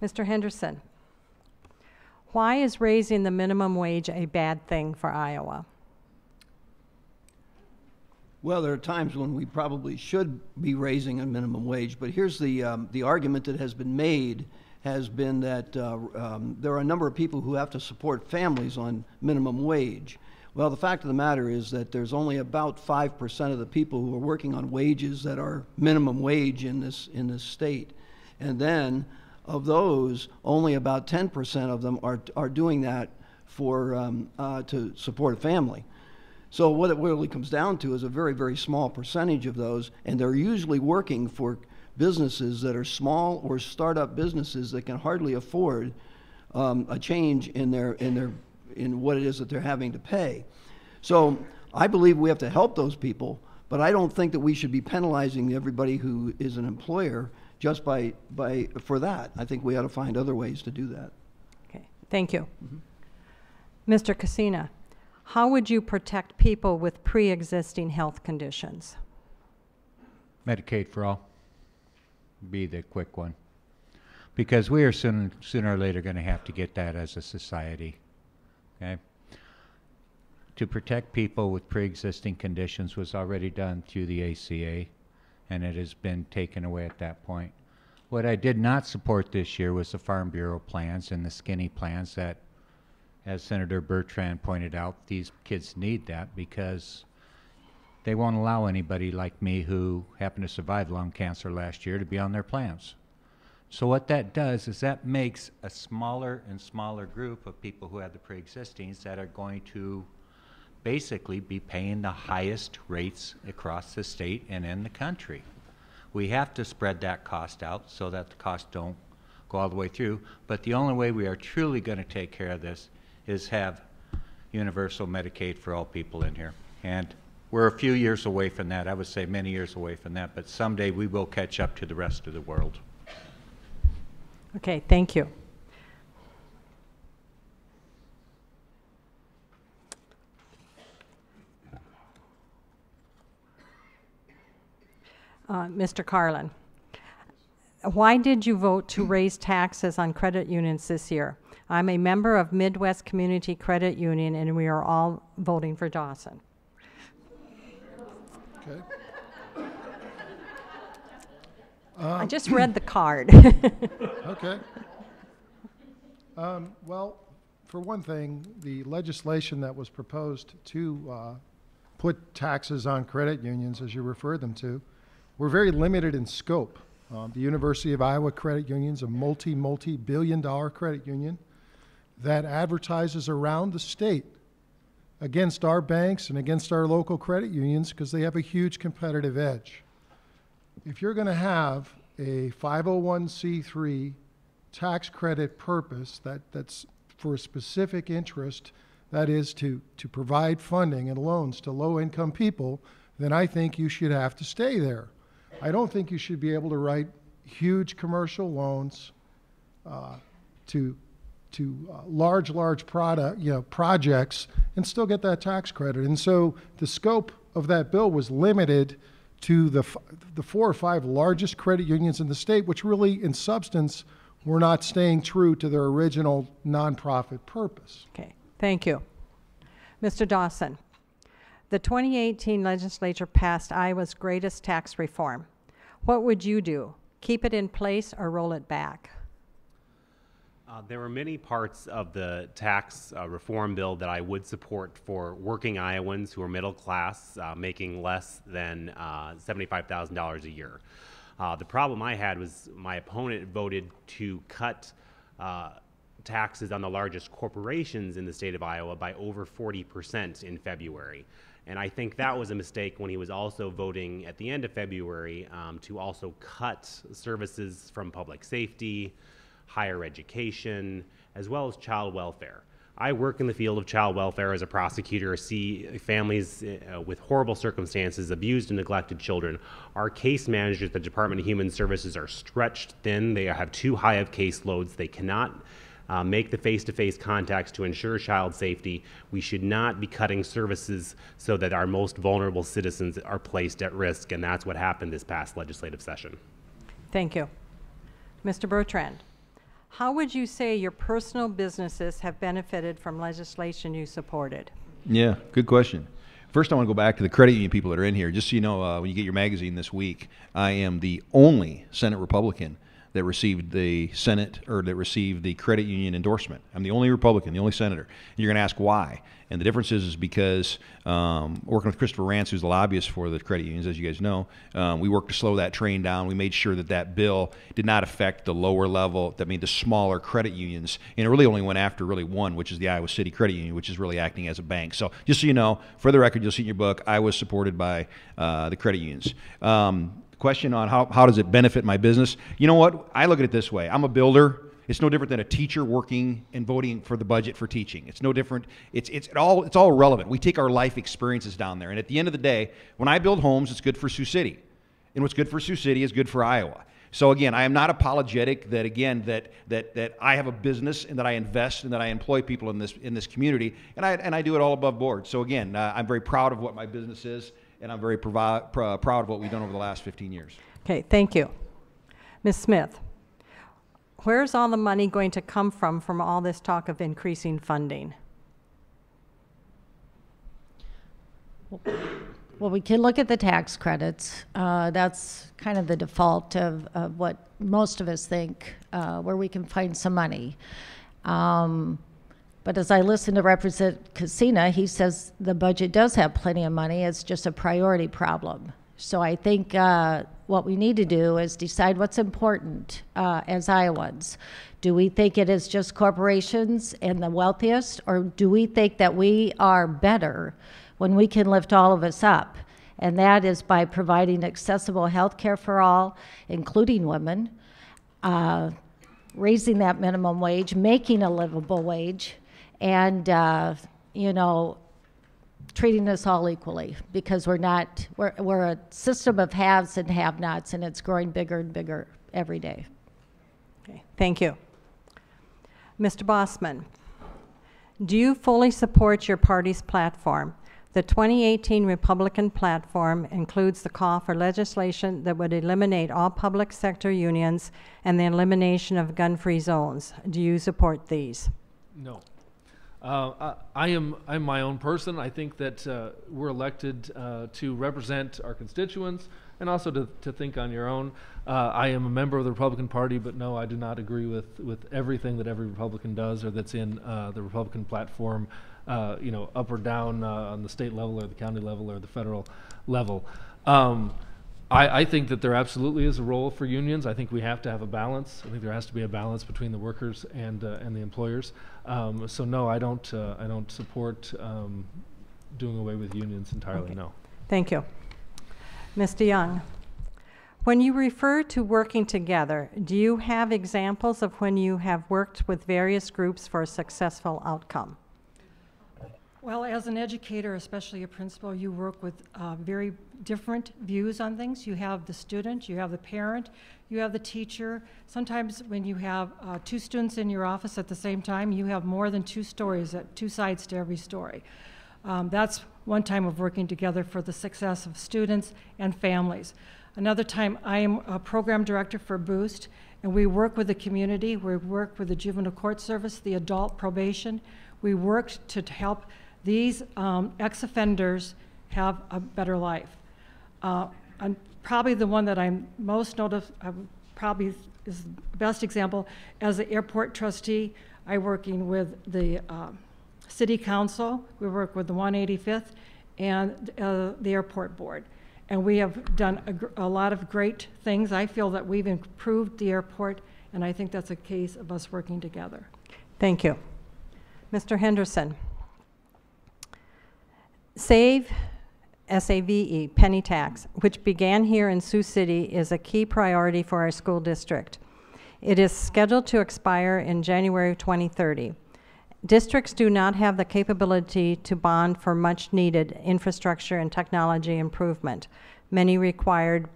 Mr. Henderson, why is raising the minimum wage a bad thing for Iowa? Well, there are times when we probably should be raising a minimum wage, but here's the argument that has been made has been that there are a number of people who have to support families on minimum wage. Well, the fact of the matter is that there's only about 5% of the people who are working on wages that are minimum wage in this state. And then of those, only about 10% of them are doing that for to support a family. So what it really comes down to is a very, very small percentage of those, and they're usually working for businesses that are small or startup businesses that can hardly afford a change in what it is that they're having to pay. So I believe we have to help those people, but I don't think that we should be penalizing everybody who is an employer just for that. I think we ought to find other ways to do that. Okay, thank you. Mr. Cassina, how would you protect people with pre-existing health conditions? Medicaid for all. Be the quick one. Because we are sooner or later going to have to get that as a society. Okay? To protect people with pre-existing conditions was already done through the ACA, and it has been taken away at that point. What I did not support this year was the Farm Bureau plans and the skinny plans that, as Senator Bertrand pointed out, these kids need that because they won't allow anybody like me who happened to survive lung cancer last year to be on their plans. So what that does is that makes a smaller and smaller group of people who have the pre-existings that are going to basically be paying the highest rates across the state and in the country. We have to spread that cost out so that the costs don't go all the way through, but the only way we are truly going to take care of this is have universal Medicaid for all people in here. And we're a few years away from that. I would say many years away from that, but someday we will catch up to the rest of the world. Okay, thank you. Mr. Carlin, why did you vote to raise taxes on credit unions this year? I'm a member of Midwest Community Credit Union, and we are all voting for Dawson. Okay. I just read the card. Okay. Well, for one thing, the legislation that was proposed to put taxes on credit unions, as you refer them to, were very limited in scope. The University of Iowa Credit Union is a multi-billion-dollar credit union that advertises around the state against our banks and against our local credit unions because they have a huge competitive edge. If you're going to have a 501c3 tax credit purpose that's for a specific interest, that is to provide funding and loans to low-income people, then I think you should have to stay there. I don't think you should be able to write huge commercial loans to large projects and still get that tax credit. And so the scope of that bill was limited to the 4 or 5 largest credit unions in the state, which really, in substance, were not staying true to their original nonprofit purpose. Okay, thank you. Mr. Dawson, the 2018 legislature passed Iowa's greatest tax reform. What would you do? Keep it in place or roll it back? There were many parts of the tax reform bill that I would support for working Iowans who are middle class, making less than $75,000 a year. The problem I had was my opponent voted to cut taxes on the largest corporations in the state of Iowa by over 40% in February. And I think that was a mistake when he was also voting at the end of February to also cut services from public safety, higher education, as well as child welfare. I work in the field of child welfare as a prosecutor, see families with horrible circumstances, abused and neglected children. Our case managers at the Department of Human Services are stretched thin. They have too high of caseloads. They cannot make the face-to-face contacts to ensure child safety. We should not be cutting services so that our most vulnerable citizens are placed at risk, and that's what happened this past legislative session. Thank you. Mr. Bertrand, how would you say your personal businesses have benefited from legislation you supported? Yeah, good question. First, I want to go back to the credit union people that are in here. Just so you know, when you get your magazine this week, I am the only Senate Republican that received the Senate, or that received the credit union endorsement. I'm the only Republican, the only senator. And you're going to ask why. And the difference is because working with Christopher Rance, who's the lobbyist for the credit unions, as you guys know, we worked to slow that train down. We made sure that that bill did not affect the lower level, that means the smaller credit unions. And it really only went after really one, which is the Iowa City Credit Union, which is really acting as a bank. So just so you know, for the record, you'll see in your book, I was supported by the credit unions. Question on how does it benefit my business? You know what? I look at it this way. I'm a builder. It's no different than a teacher working and voting for the budget for teaching. It's no different. It's all relevant. We take our life experiences down there. And at the end of the day, when I build homes, it's good for Sioux City. And what's good for Sioux City is good for Iowa. So again, I am not apologetic that again that I have a business and that I invest and that I employ people in this community, and I do it all above board. So again, I'm very proud of what my business is, and I'm very proud of what we've done over the last 15 years. Okay, thank you. Ms. Smith, where's all the money going to come from all this talk of increasing funding? Well, we can look at the tax credits. That's kind of the default of what most of us think, where we can find some money. But as I listen to Representative Cassina, he says the budget does have plenty of money. It's just a priority problem. So I think what we need to do is decide what's important as Iowans. Do we think it is just corporations and the wealthiest, or do we think that we are better when we can lift all of us up? And that is by providing accessible health care for all, including women, raising that minimum wage, making a livable wage, and treating us all equally, because we're a system of haves and have-nots, and it's growing bigger and bigger every day. Okay, thank you. Mr. Bossman, do you fully support your party's platform? The 2018 Republican platform includes the call for legislation that would eliminate all public sector unions and the elimination of gun-free zones. Do you support these? No. I'm my own person. I think that we're elected to represent our constituents and also to think on your own. I am a member of the Republican Party, but no, I do not agree with everything that every Republican does or that's in the Republican platform, up or down on the state level or the county level or the federal level. I think that there absolutely is a role for unions. I think we have to have a balance. I think there has to be a balance between the workers and the employers. So no, I don't support doing away with unions entirely. Okay. No. Thank you, Mr. Young. When you refer to working together, do you have examples of when you have worked with various groups for a successful outcome? Well, as an educator, especially a principal, you work with very different views on things. You have the student, you have the parent, you have the teacher. Sometimes when you have two students in your office at the same time, you have more than two stories, two sides to every story. That's one time of working together for the success of students and families. Another time, I am a program director for Boost, and we work with the community. We work with the Juvenile Court Service, the adult probation. We work to help these ex-offenders have a better life. And probably the one that I'm most probably is the best example. As the airport trustee, I'm working with the city council. We work with the 185th and the airport board. And we have done a lot of great things. I feel that we've improved the airport, and I think that's a case of us working together. Thank you. Mr. Henderson. SAVE, S-A-V-E, penny tax, which began here in Sioux City, is a key priority for our school district. It is scheduled to expire in January 2030. Districts do not have the capability to bond for much needed infrastructure and technology improvement, many required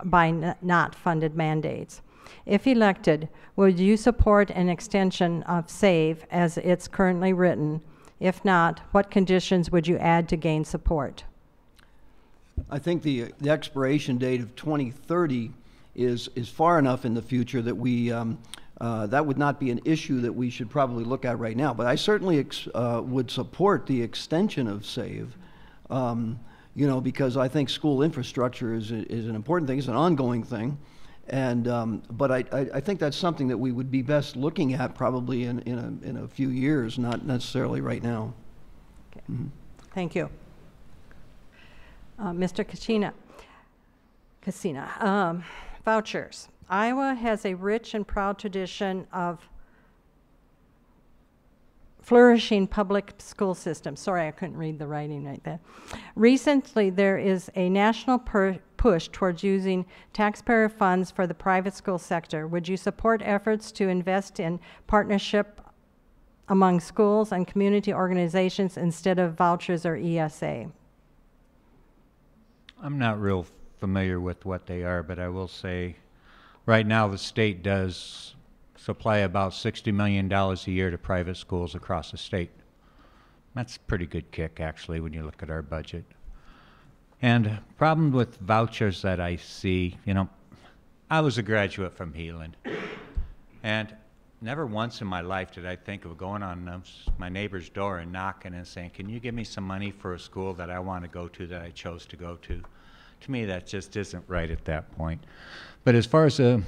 by not funded mandates. If elected, would you support an extension of SAVE as it's currently written? If not, what conditions would you add to gain support? I think the expiration date of 2030 is far enough in the future that we that would not be an issue that we should probably look at right now. But I certainly would support the extension of SAVE, you know, because I think school infrastructure is an important thing. It's an ongoing thing, and but I think that's something that we would be best looking at probably in a few years, not necessarily right now. Okay. Thank you. Mr. Cassina, vouchers. Iowa has a rich and proud tradition of flourishing public school system. Sorry, I couldn't read the writing right there. Recently, there is a national push towards using taxpayer funds for the private school sector. Would you support efforts to invest in partnership among schools and community organizations instead of vouchers or ESA? I'm not real familiar with what they are, but I will say right now the state does supply about $60 million a year to private schools across the state. That's a pretty good kick, actually, when you look at our budget. And problem with vouchers that I see, you know, I was a graduate from Heelan, and never once in my life did I think of going on my neighbor's door and knocking and saying, can you give me some money for a school that I want to go to, that I chose to go to? To me, that just isn't right at that point. But as far as the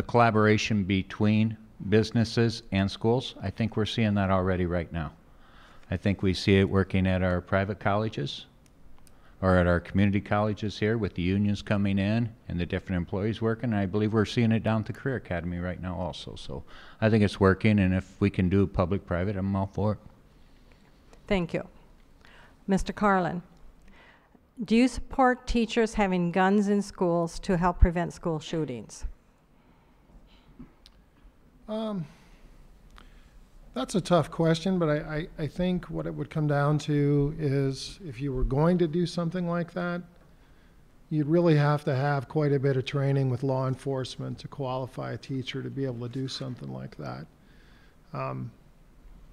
collaboration between businesses and schools, I think we're seeing that already right now. I think we see it working at our private colleges or at our community colleges here with the unions coming in and the different employees working. And I believe we're seeing it down at the Career Academy right now also. So I think it's working, and if we can do public-private, I'm all for it. Thank you. Mr. Carlin, do you support teachers having guns in schools to help prevent school shootings? That's a tough question, but I think what it would come down to is if you were going to do something like that, you'd really have to have quite a bit of training with law enforcement to qualify a teacher to be able to do something like that.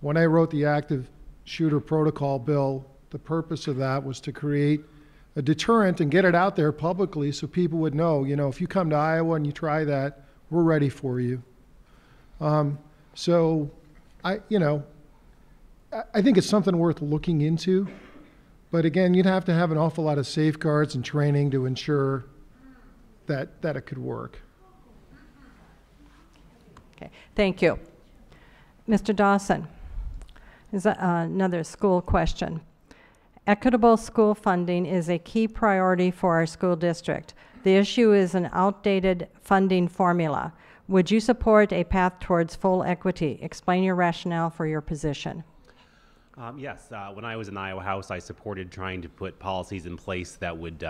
When I wrote the active shooter protocol bill, the purpose of that was to create a deterrent and get it out there publicly so people would know, you know, if you come to Iowa and you try that, we're ready for you. So I think it's something worth looking into, but again, you'd have to have an awful lot of safeguards and training to ensure that it could work. Okay, thank you. Mr. Dawson, is another school question. Equitable school funding is a key priority for our school district. The issue is an outdated funding formula. Would you support a path towards full equity? Explain your rationale for your position. Yes, when I was in the Iowa House, I supported trying to put policies in place that would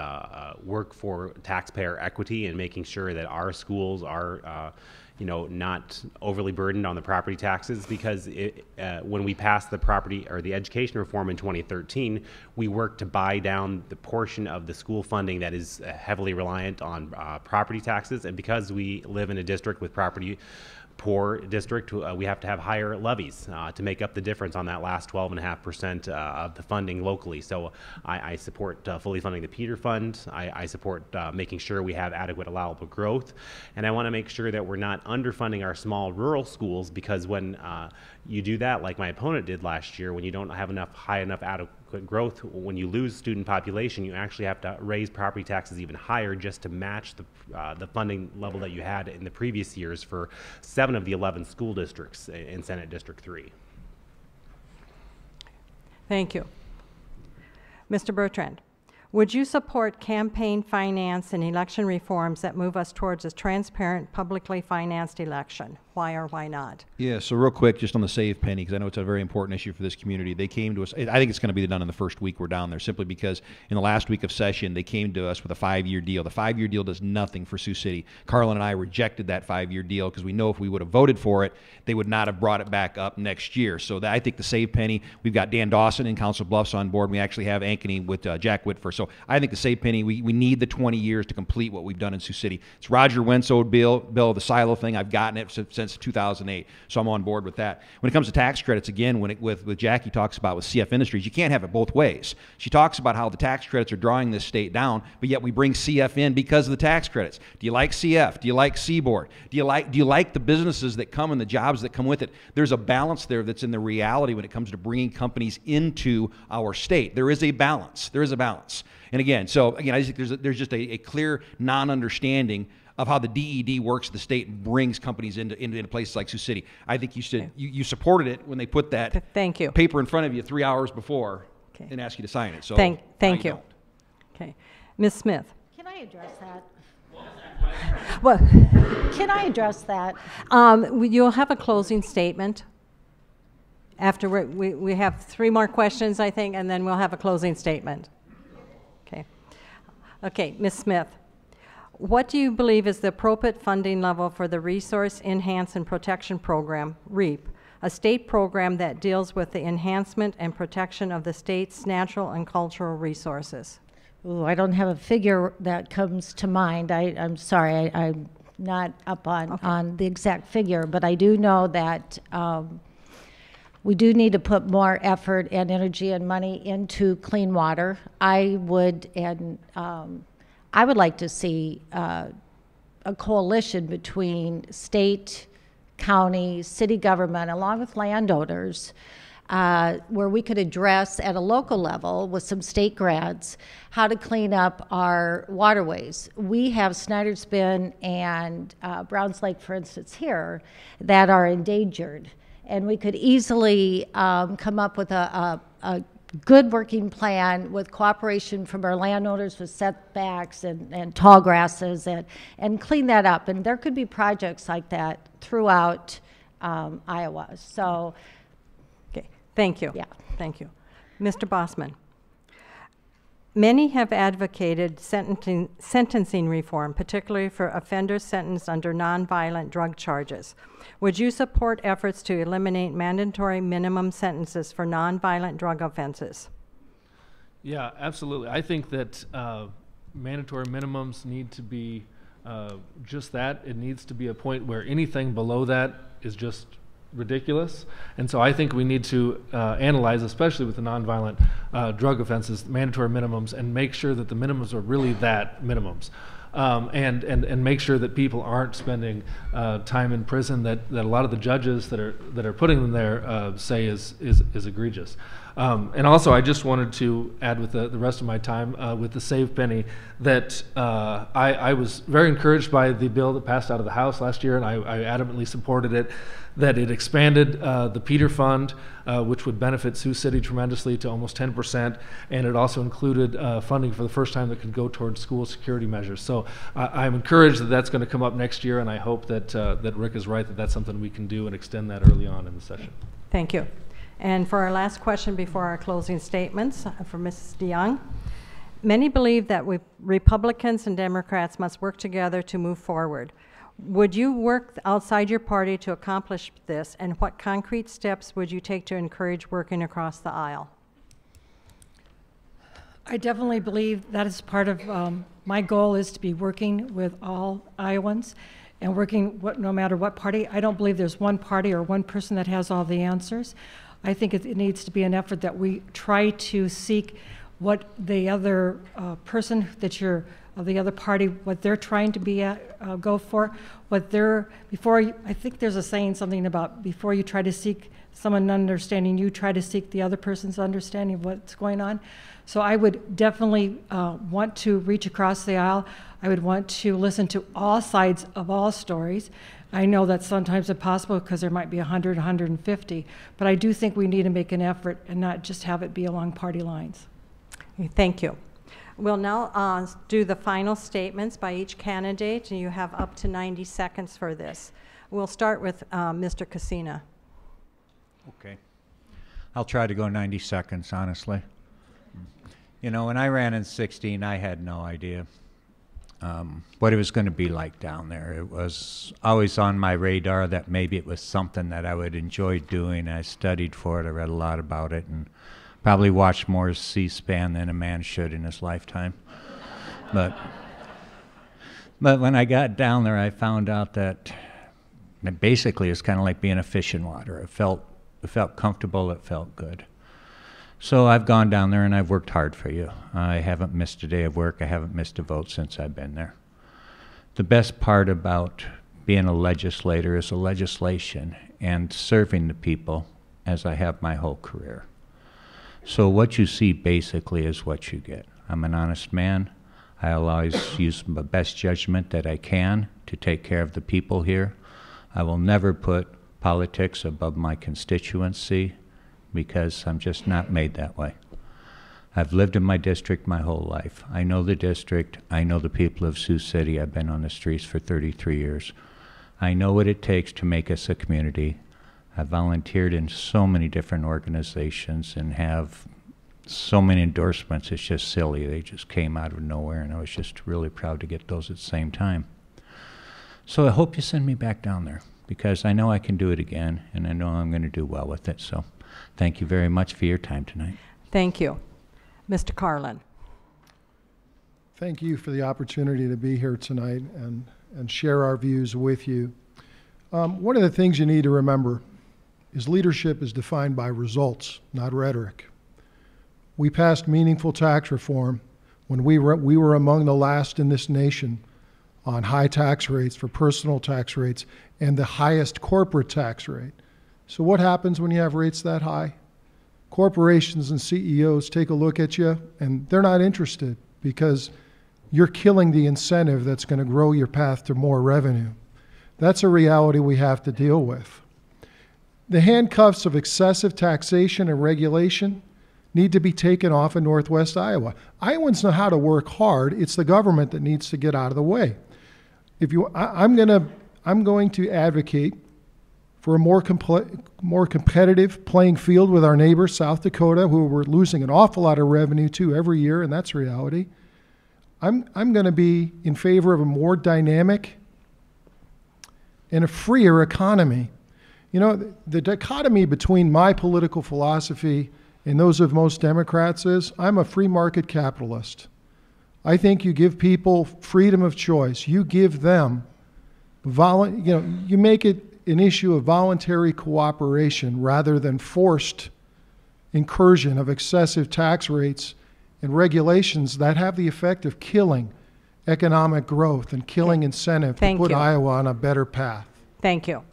work for taxpayer equity and making sure that our schools are not overly burdened on the property taxes, because when we passed the property or the education reform in 2013, we worked to buy down the portion of the school funding that is heavily reliant on property taxes. And because we live in a district with property poor district, we have to have higher levies to make up the difference on that last 12.5% of the funding locally. So I support fully funding the Peter Fund. I support making sure we have adequate allowable growth. And I want to make sure that we're not underfunding our small rural schools, because when you do that, like my opponent did last year, when you don't have enough high enough adequate subsequent growth, when you lose student population, you actually have to raise property taxes even higher just to match the funding level that you had in the previous years for 7 of the 11 school districts in Senate District 3. Thank you. Mr. Bertrand, would you support campaign finance and election reforms that move us towards a transparent, publicly financed election? Why or why not? Yeah, so real quick, just on the Save Penny, because I know it's a very important issue for this community. They came to us, I think it's going to be done in the first week we're down there, simply because in the last week of session, they came to us with a 5-year deal. The 5-year deal does nothing for Sioux City. Carlin and I rejected that 5-year deal because we know if we would have voted for it, they would not have brought it back up next year. So I think the Save Penny, we've got Dan Dawson and Council Bluffs on board. We actually have Ankeny with Jack Whitford. So I think the Save Penny, we need the 20 years to complete what we've done in Sioux City. It's Roger Wensold bill, the silo thing. I've gotten it since 2008. So I'm on board with that. When it comes to tax credits, again, with Jackie talks about with CF Industries, you can't have it both ways. She talks about how the tax credits are drawing this state down, but yet we bring CF in because of the tax credits. Do you like CF? Do you like Seaboard? Do you like the businesses that come and the jobs that come with it? There's a balance there that's in the reality when it comes to bringing companies into our state. There is a balance. There is a balance. And again, I think there's just a clear non-understanding of how the DED works the state and brings companies into places like Sioux City. I think you supported it when they put that paper in front of you 3 hours before and asked you to sign it. So thank you. Okay. Ms. Smith. Can I address that? Well, can I address that? You'll have a closing statement. After we have 3 more questions, I think, and then we'll have a closing statement. Okay. Okay, Ms. Smith. What do you believe is the appropriate funding level for the Resource Enhance and Protection Program, REAP, a state program that deals with the enhancement and protection of the state's natural and cultural resources? Ooh, I don't have a figure that comes to mind. I'm sorry, I'm not up on the exact figure, but I do know that we do need to put more effort and energy and money into clean water. I would like to see a coalition between state, county, city government, along with landowners, where we could address at a local level with some state grants how to clean up our waterways. We have Snyder's Bend and Browns Lake, for instance, here that are endangered. And we could easily come up with a good working plan with cooperation from our landowners with setbacks and tall grasses and clean that up. And there could be projects like that throughout Iowa. So, okay, thank you. Yeah. Thank you. Mr. Bossman, many have advocated sentencing reform, particularly for offenders sentenced under nonviolent drug charges. Would you support efforts to eliminate mandatory minimum sentences for nonviolent drug offenses? Yeah, absolutely. I think that mandatory minimums need to be just that. It needs to be a point where anything below that is just ridiculous. And so I think we need to analyze, especially with the nonviolent drug offenses, mandatory minimums, and make sure that the minimums are really that minimums. And make sure that people aren't spending time in prison that a lot of the judges that are putting them there say is egregious. And also, I just wanted to add with the rest of my time with the Save Penny that I was very encouraged by the bill that passed out of the House last year, and I adamantly supported it, that it expanded the Peter Fund, which would benefit Sioux City tremendously to almost 10%, and it also included funding for the first time that could go towards school security measures. So I'm encouraged that that's going to come up next year, and I hope that Rick is right, that that's something we can do and extend that early on in the session. Thank you. And for our last question before our closing statements from Mrs. DeYoung, many believe that Republicans and Democrats must work together to move forward. Would you work outside your party to accomplish this, and what concrete steps would you take to encourage working across the aisle? I definitely believe that is part of my goal, is to be working with all Iowans and working no matter what party. I don't believe there's one party or one person that has all the answers. I think it needs to be an effort that we try to seek what the other person that you're the other party, what they're trying to be go for, what they're I think there's a saying something about before you try to seek someone understanding you try to seek the other person's understanding of what's going on. So I would definitely want to reach across the aisle. I would want to listen to all sides of all stories. I know that's sometimes impossible because there might be 100, 150, but I do think we need to make an effort and not just have it be along party lines. Thank you. We'll now do the final statements by each candidate, and you have up to 90 seconds for this. We'll start with Mr. Cassina. Okay. I'll try to go 90 seconds, honestly. You know, when I ran in 16, I had no idea what it was going to be like down there. It was always on my radar that maybe it was something that I would enjoy doing. I studied for it. I read a lot about it and probably watched more C-SPAN than a man should in his lifetime. But when I got down there, I found out that basically it's kind of like being a fish in water. It felt comfortable. It felt good. So I've gone down there and I've worked hard for you. I haven't missed a day of work. I haven't missed a vote since I've been there. The best part about being a legislator is the legislation and serving the people as I have my whole career. So what you see basically is what you get. I'm an honest man. I'll always use the best judgment that I can to take care of the people here. I will never put politics above my constituency, because I'm just not made that way. I've lived in my district my whole life. I know the district. I know the people of Sioux City. I've been on the streets for 33 years. I know what it takes to make us a community. I've volunteered in so many different organizations and have so many endorsements. It's just silly. They just came out of nowhere, and I was just really proud to get those at the same time. So I hope you send me back down there, because I know I can do it again, and I know I'm going to do well with it. So thank you very much for your time tonight. Thank you. Mr. Carlin. Thank you for the opportunity to be here tonight and share our views with you. One of the things you need to remember is leadership is defined by results, not rhetoric. We passed meaningful tax reform when we were among the last in this nation on high tax rates for personal tax rates and the highest corporate tax rate. So what happens when you have rates that high? Corporations and CEOs take a look at you and they're not interested because you're killing the incentive that's going to grow your path to more revenue. That's a reality we have to deal with. The handcuffs of excessive taxation and regulation need to be taken off in Northwest Iowa. Iowans know how to work hard. It's the government that needs to get out of the way. I'm going to advocate for a more competitive playing field with our neighbor, South Dakota, who we're losing an awful lot of revenue to every year, and that's reality. I'm going to be in favor of a more dynamic and a freer economy. You know, the dichotomy between my political philosophy and those of most Democrats is I'm a free market capitalist. I think you give people freedom of choice. You give them, you make it an issue of voluntary cooperation rather than forced incursion of excessive tax rates and regulations that have the effect of killing economic growth and killing incentive to put Iowa on a better path. Thank you.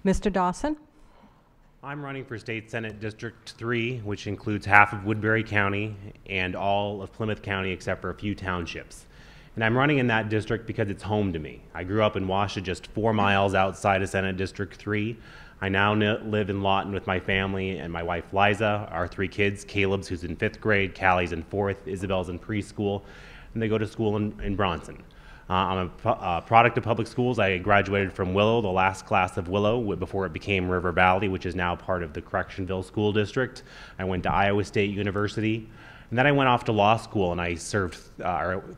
Mr. Dawson? I'm running for State Senate District 3, which includes half of Woodbury County and all of Plymouth County except for a few townships. And I'm running in that district because it's home to me. I grew up in Washoe, just 4 miles outside of Senate District 3. I now live in Lawton with my family and my wife Liza, our 3 kids, Caleb's who's in 5th grade, Callie's in 4th, Isabel's in preschool, and they go to school in Bronson. I'm a product of public schools. I graduated from Willow, the last class of Willow, before it became River Valley, which is now part of the Correctionville School District. I went to Iowa State University. And then I went off to law school and I served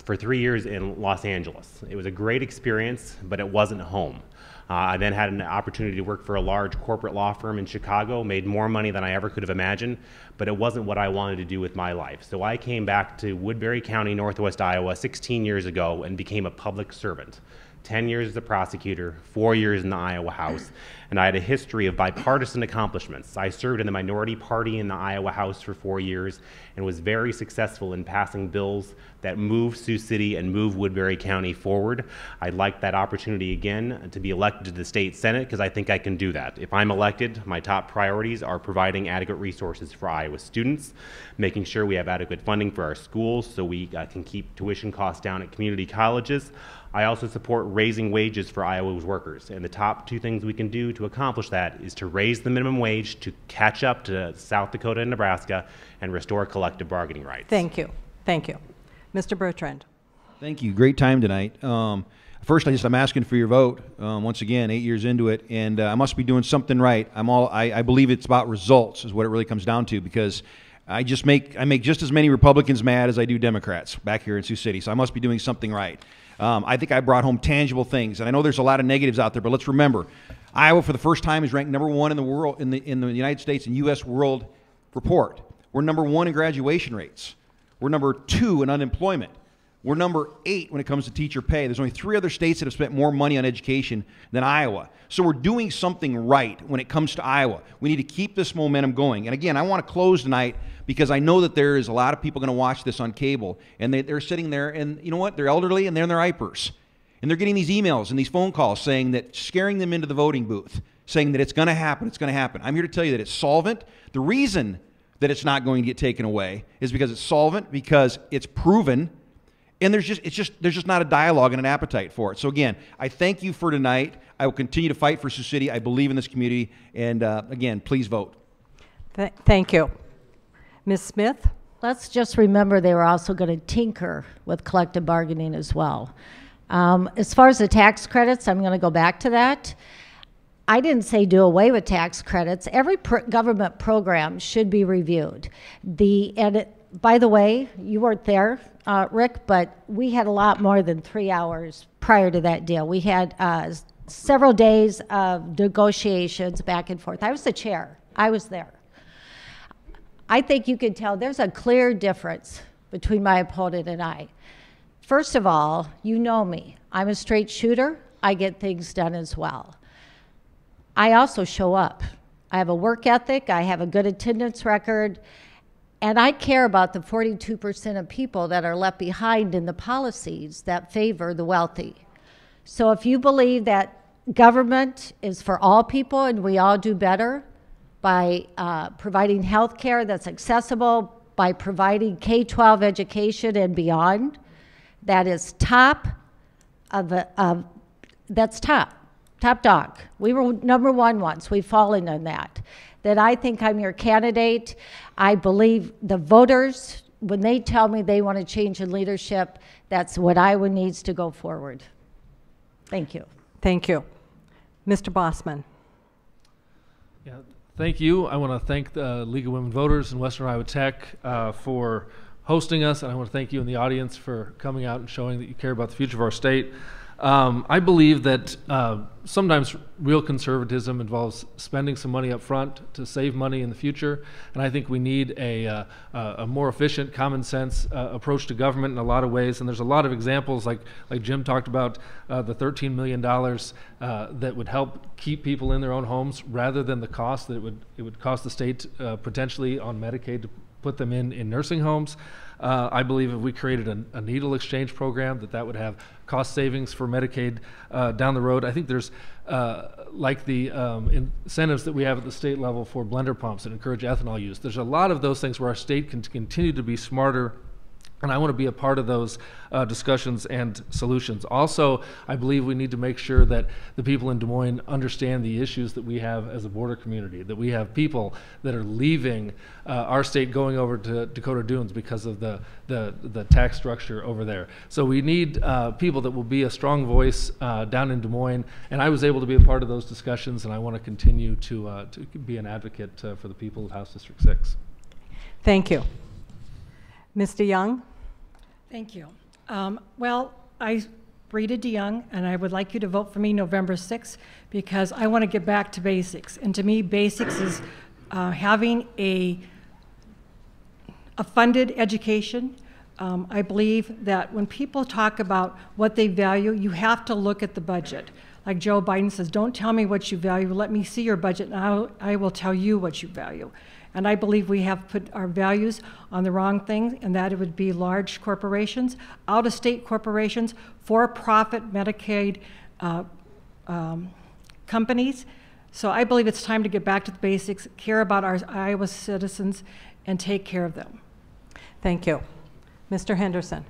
for 3 years in Los Angeles. It was a great experience, but it wasn't home. I then had an opportunity to work for a large corporate law firm in Chicago, made more money than I ever could have imagined, but it wasn't what I wanted to do with my life. So I came back to Woodbury County, Northwest Iowa 16 years ago and became a public servant. 10 years as a prosecutor, 4 years in the Iowa House, and I had a history of bipartisan accomplishments. I served in the minority party in the Iowa House for 4 years and was very successful in passing bills that move Sioux City and move Woodbury County forward. I'd like that opportunity again to be elected to the state Senate because I think I can do that. If I'm elected, my top priorities are providing adequate resources for Iowa students, making sure we have adequate funding for our schools so we can keep tuition costs down at community colleges. I also support raising wages for Iowa's workers, and the top two things we can do to accomplish that is to raise the minimum wage to catch up to South Dakota and Nebraska and restore collective bargaining rights. Thank you. Thank you. Mr. Bertrand. Thank you. Great time tonight. First, I'm asking for your vote. Once again, 8 years into it, and I must be doing something right. I believe it's about results is what it really comes down to, because I make just as many Republicans mad as I do Democrats back here in Sioux City. So I must be doing something right. I think I brought home tangible things, and I know there's a lot of negatives out there, but let's remember, Iowa for the first time is ranked #1 in the world, in the United States and U.S. World Report. We're #1 in graduation rates. We're #2 in unemployment. We're #8 when it comes to teacher pay. There's only 3 other states that have spent more money on education than Iowa. So we're doing something right when it comes to Iowa. We need to keep this momentum going. And again, I want to close tonight because I know that there is a lot of people going to watch this on cable, and they're sitting there, and you know what? They're elderly, and they're in their diapers. And they're getting these emails and these phone calls saying that, scaring them into the voting booth, saying that it's going to happen, it's going to happen. I'm here to tell you that it's solvent. The reason that it's not going to get taken away is because it's solvent, because it's proven, and there's just not a dialogue and an appetite for it. So again, I thank you for tonight. I will continue to fight for Sioux City. I believe in this community, and again, please vote. Thank you. Ms. Smith? Let's just remember they were also going to tinker with collective bargaining as well. As far as the tax credits, I'm going to go back to that. I didn't say do away with tax credits. Every government program should be reviewed. By the way, you weren't there, Rick, but we had a lot more than 3 hours prior to that deal. We had several days of negotiations back and forth. I was the chair. I was there. I think you can tell there's a clear difference between my opponent and I. First of all, you know me. I'm a straight shooter. I get things done as well. I also show up. I have a work ethic. I have a good attendance record. And I care about the 42% of people that are left behind in the policies that favor the wealthy. So if you believe that government is for all people and we all do better by providing health care that's accessible, by providing K-12 education and beyond, that is top dog. We were #1 once. We've fallen on that. That I think I'm your candidate. I believe the voters, when they tell me they want to change in leadership, that's what Iowa needs to go forward. Thank you. Thank you. Mr. Bossman. Yeah, thank you. I want to thank the League of Women Voters and Western Iowa Tech for hosting us, and I want to thank you in the audience for coming out and showing that you care about the future of our state. I believe that sometimes real conservatism involves spending some money up front to save money in the future, and I think we need a more efficient, common sense approach to government in a lot of ways. And there's a lot of examples, like Jim talked about, the $13 million that would help keep people in their own homes rather than the cost that it would cost the state potentially on Medicaid to put them in nursing homes. I believe if we created a needle exchange program, that would have cost savings for Medicaid down the road. I think there's like the incentives that we have at the state level for blender pumps that encourage ethanol use. There's a lot of those things where our state can continue to be smarter, and I want to be a part of those discussions and solutions. Also, I believe we need to make sure that the people in Des Moines understand the issues that we have as a border community, that we have people that are leaving our state going over to Dakota Dunes because of the tax structure over there. So we need people that will be a strong voice down in Des Moines, and I was able to be a part of those discussions, and I want to continue to be an advocate for the people of House District 6. Thank you. Mr. Young? Thank you. Well, Rita DeYoung, and I would like you to vote for me November 6th because I want to get back to basics. And to me, basics is having a funded education, I believe that when people talk about what they value, you have to look at the budget. Like Joe Biden says, don't tell me what you value, let me see your budget and I will tell you what you value. And I believe we have put our values on the wrong thing, and that it would be large corporations, out-of-state corporations, for-profit Medicaid companies. So I believe it's time to get back to the basics, care about our Iowa citizens, and take care of them. Thank you. Mr. Henderson.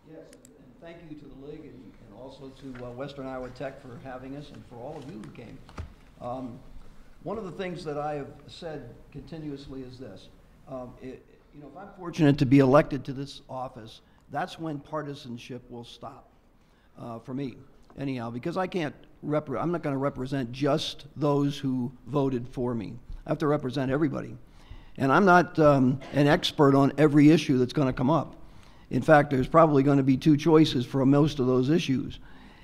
Yes, and thank you to the League and also to Western Iowa Tech for having us and for all of you who came. One of the things that I have said continuously is this. You know, if I'm fortunate to be elected to this office, that's when partisanship will stop for me, anyhow, because I'm not going to represent just those who voted for me. I have to represent everybody. And I'm not an expert on every issue that's going to come up. In fact, there's probably going to be two choices for most of those issues.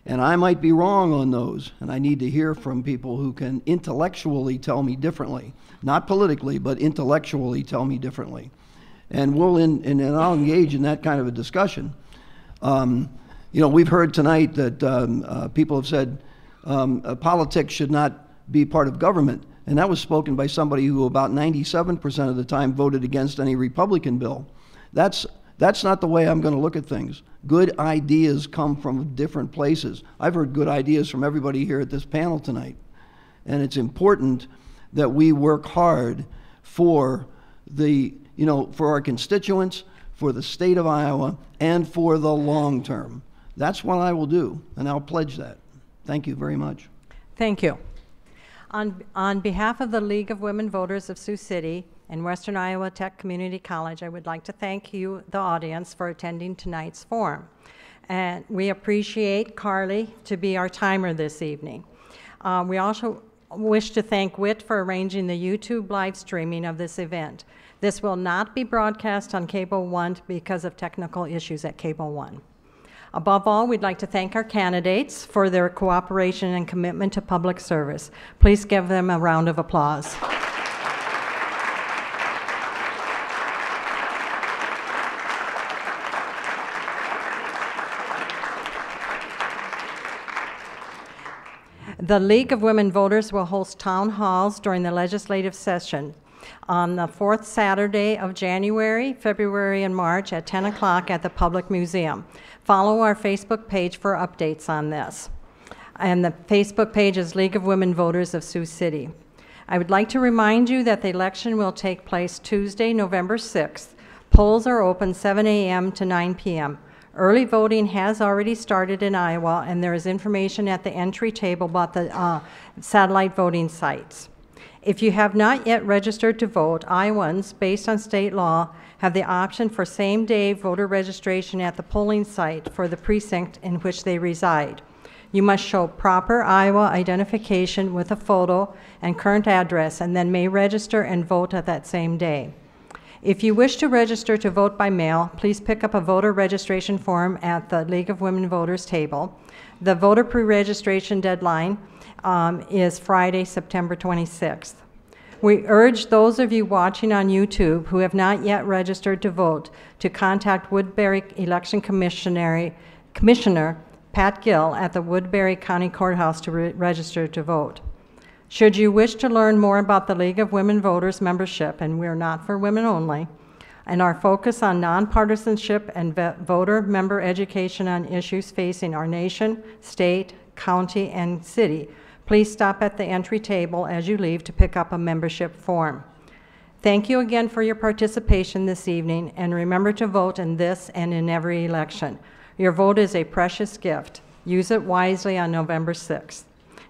And I might be wrong on those, and I need to hear from people who can intellectually tell me differently. Not politically, but intellectually tell me differently. And and I'll engage in that kind of a discussion. You know, we've heard tonight that people have said politics should not be part of government. And that was spoken by somebody who about 97% of the time voted against any Republican bill. That's not the way I'm going to look at things. Good ideas come from different places. I've heard good ideas from everybody here at this panel tonight. And it's important that we work hard for for our constituents, for the state of Iowa, and for the long term. That's what I will do, and I'll pledge that. Thank you very much. Thank you. On behalf of the League of Women Voters of Sioux City and Western Iowa Tech Community College, I would like to thank you, the audience, for attending tonight's forum. And we appreciate Carly to be our timer this evening. We also wish to thank WIT for arranging the YouTube live streaming of this event. This will not be broadcast on Cable One because of technical issues at Cable One. Above all, we'd like to thank our candidates for their cooperation and commitment to public service. Please give them a round of applause. The League of Women Voters will host town halls during the legislative session on the fourth Saturday of January, February, and March at 10 o'clock at the Public Museum. Follow our Facebook page for updates on this. And the Facebook page is League of Women Voters of Sioux City. I would like to remind you that the election will take place Tuesday, November 6th. Polls are open 7 a.m. to 9 p.m. Early voting has already started in Iowa, and there is information at the entry table about the satellite voting sites. If you have not yet registered to vote, Iowans, based on state law, have the option for same-day voter registration at the polling site for the precinct in which they reside. You must show proper Iowa identification with a photo and current address, and then may register and vote at that same day. If you wish to register to vote by mail, please pick up a voter registration form at the League of Women Voters table. The voter pre-registration deadline is Friday, September 26th. We urge those of you watching on YouTube who have not yet registered to vote to contact Woodbury Election Commissioner Pat Gill at the Woodbury County Courthouse to register to vote. Should you wish to learn more about the League of Women Voters membership, and we're not for women only, and our focus on nonpartisanship and voter member education on issues facing our nation, state, county, and city, please stop at the entry table as you leave to pick up a membership form. Thank you again for your participation this evening, and remember to vote in this and in every election. Your vote is a precious gift. Use it wisely on November 6th.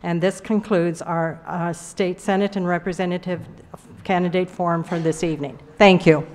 And this concludes our State Senate and Representative candidate forum for this evening. Thank you.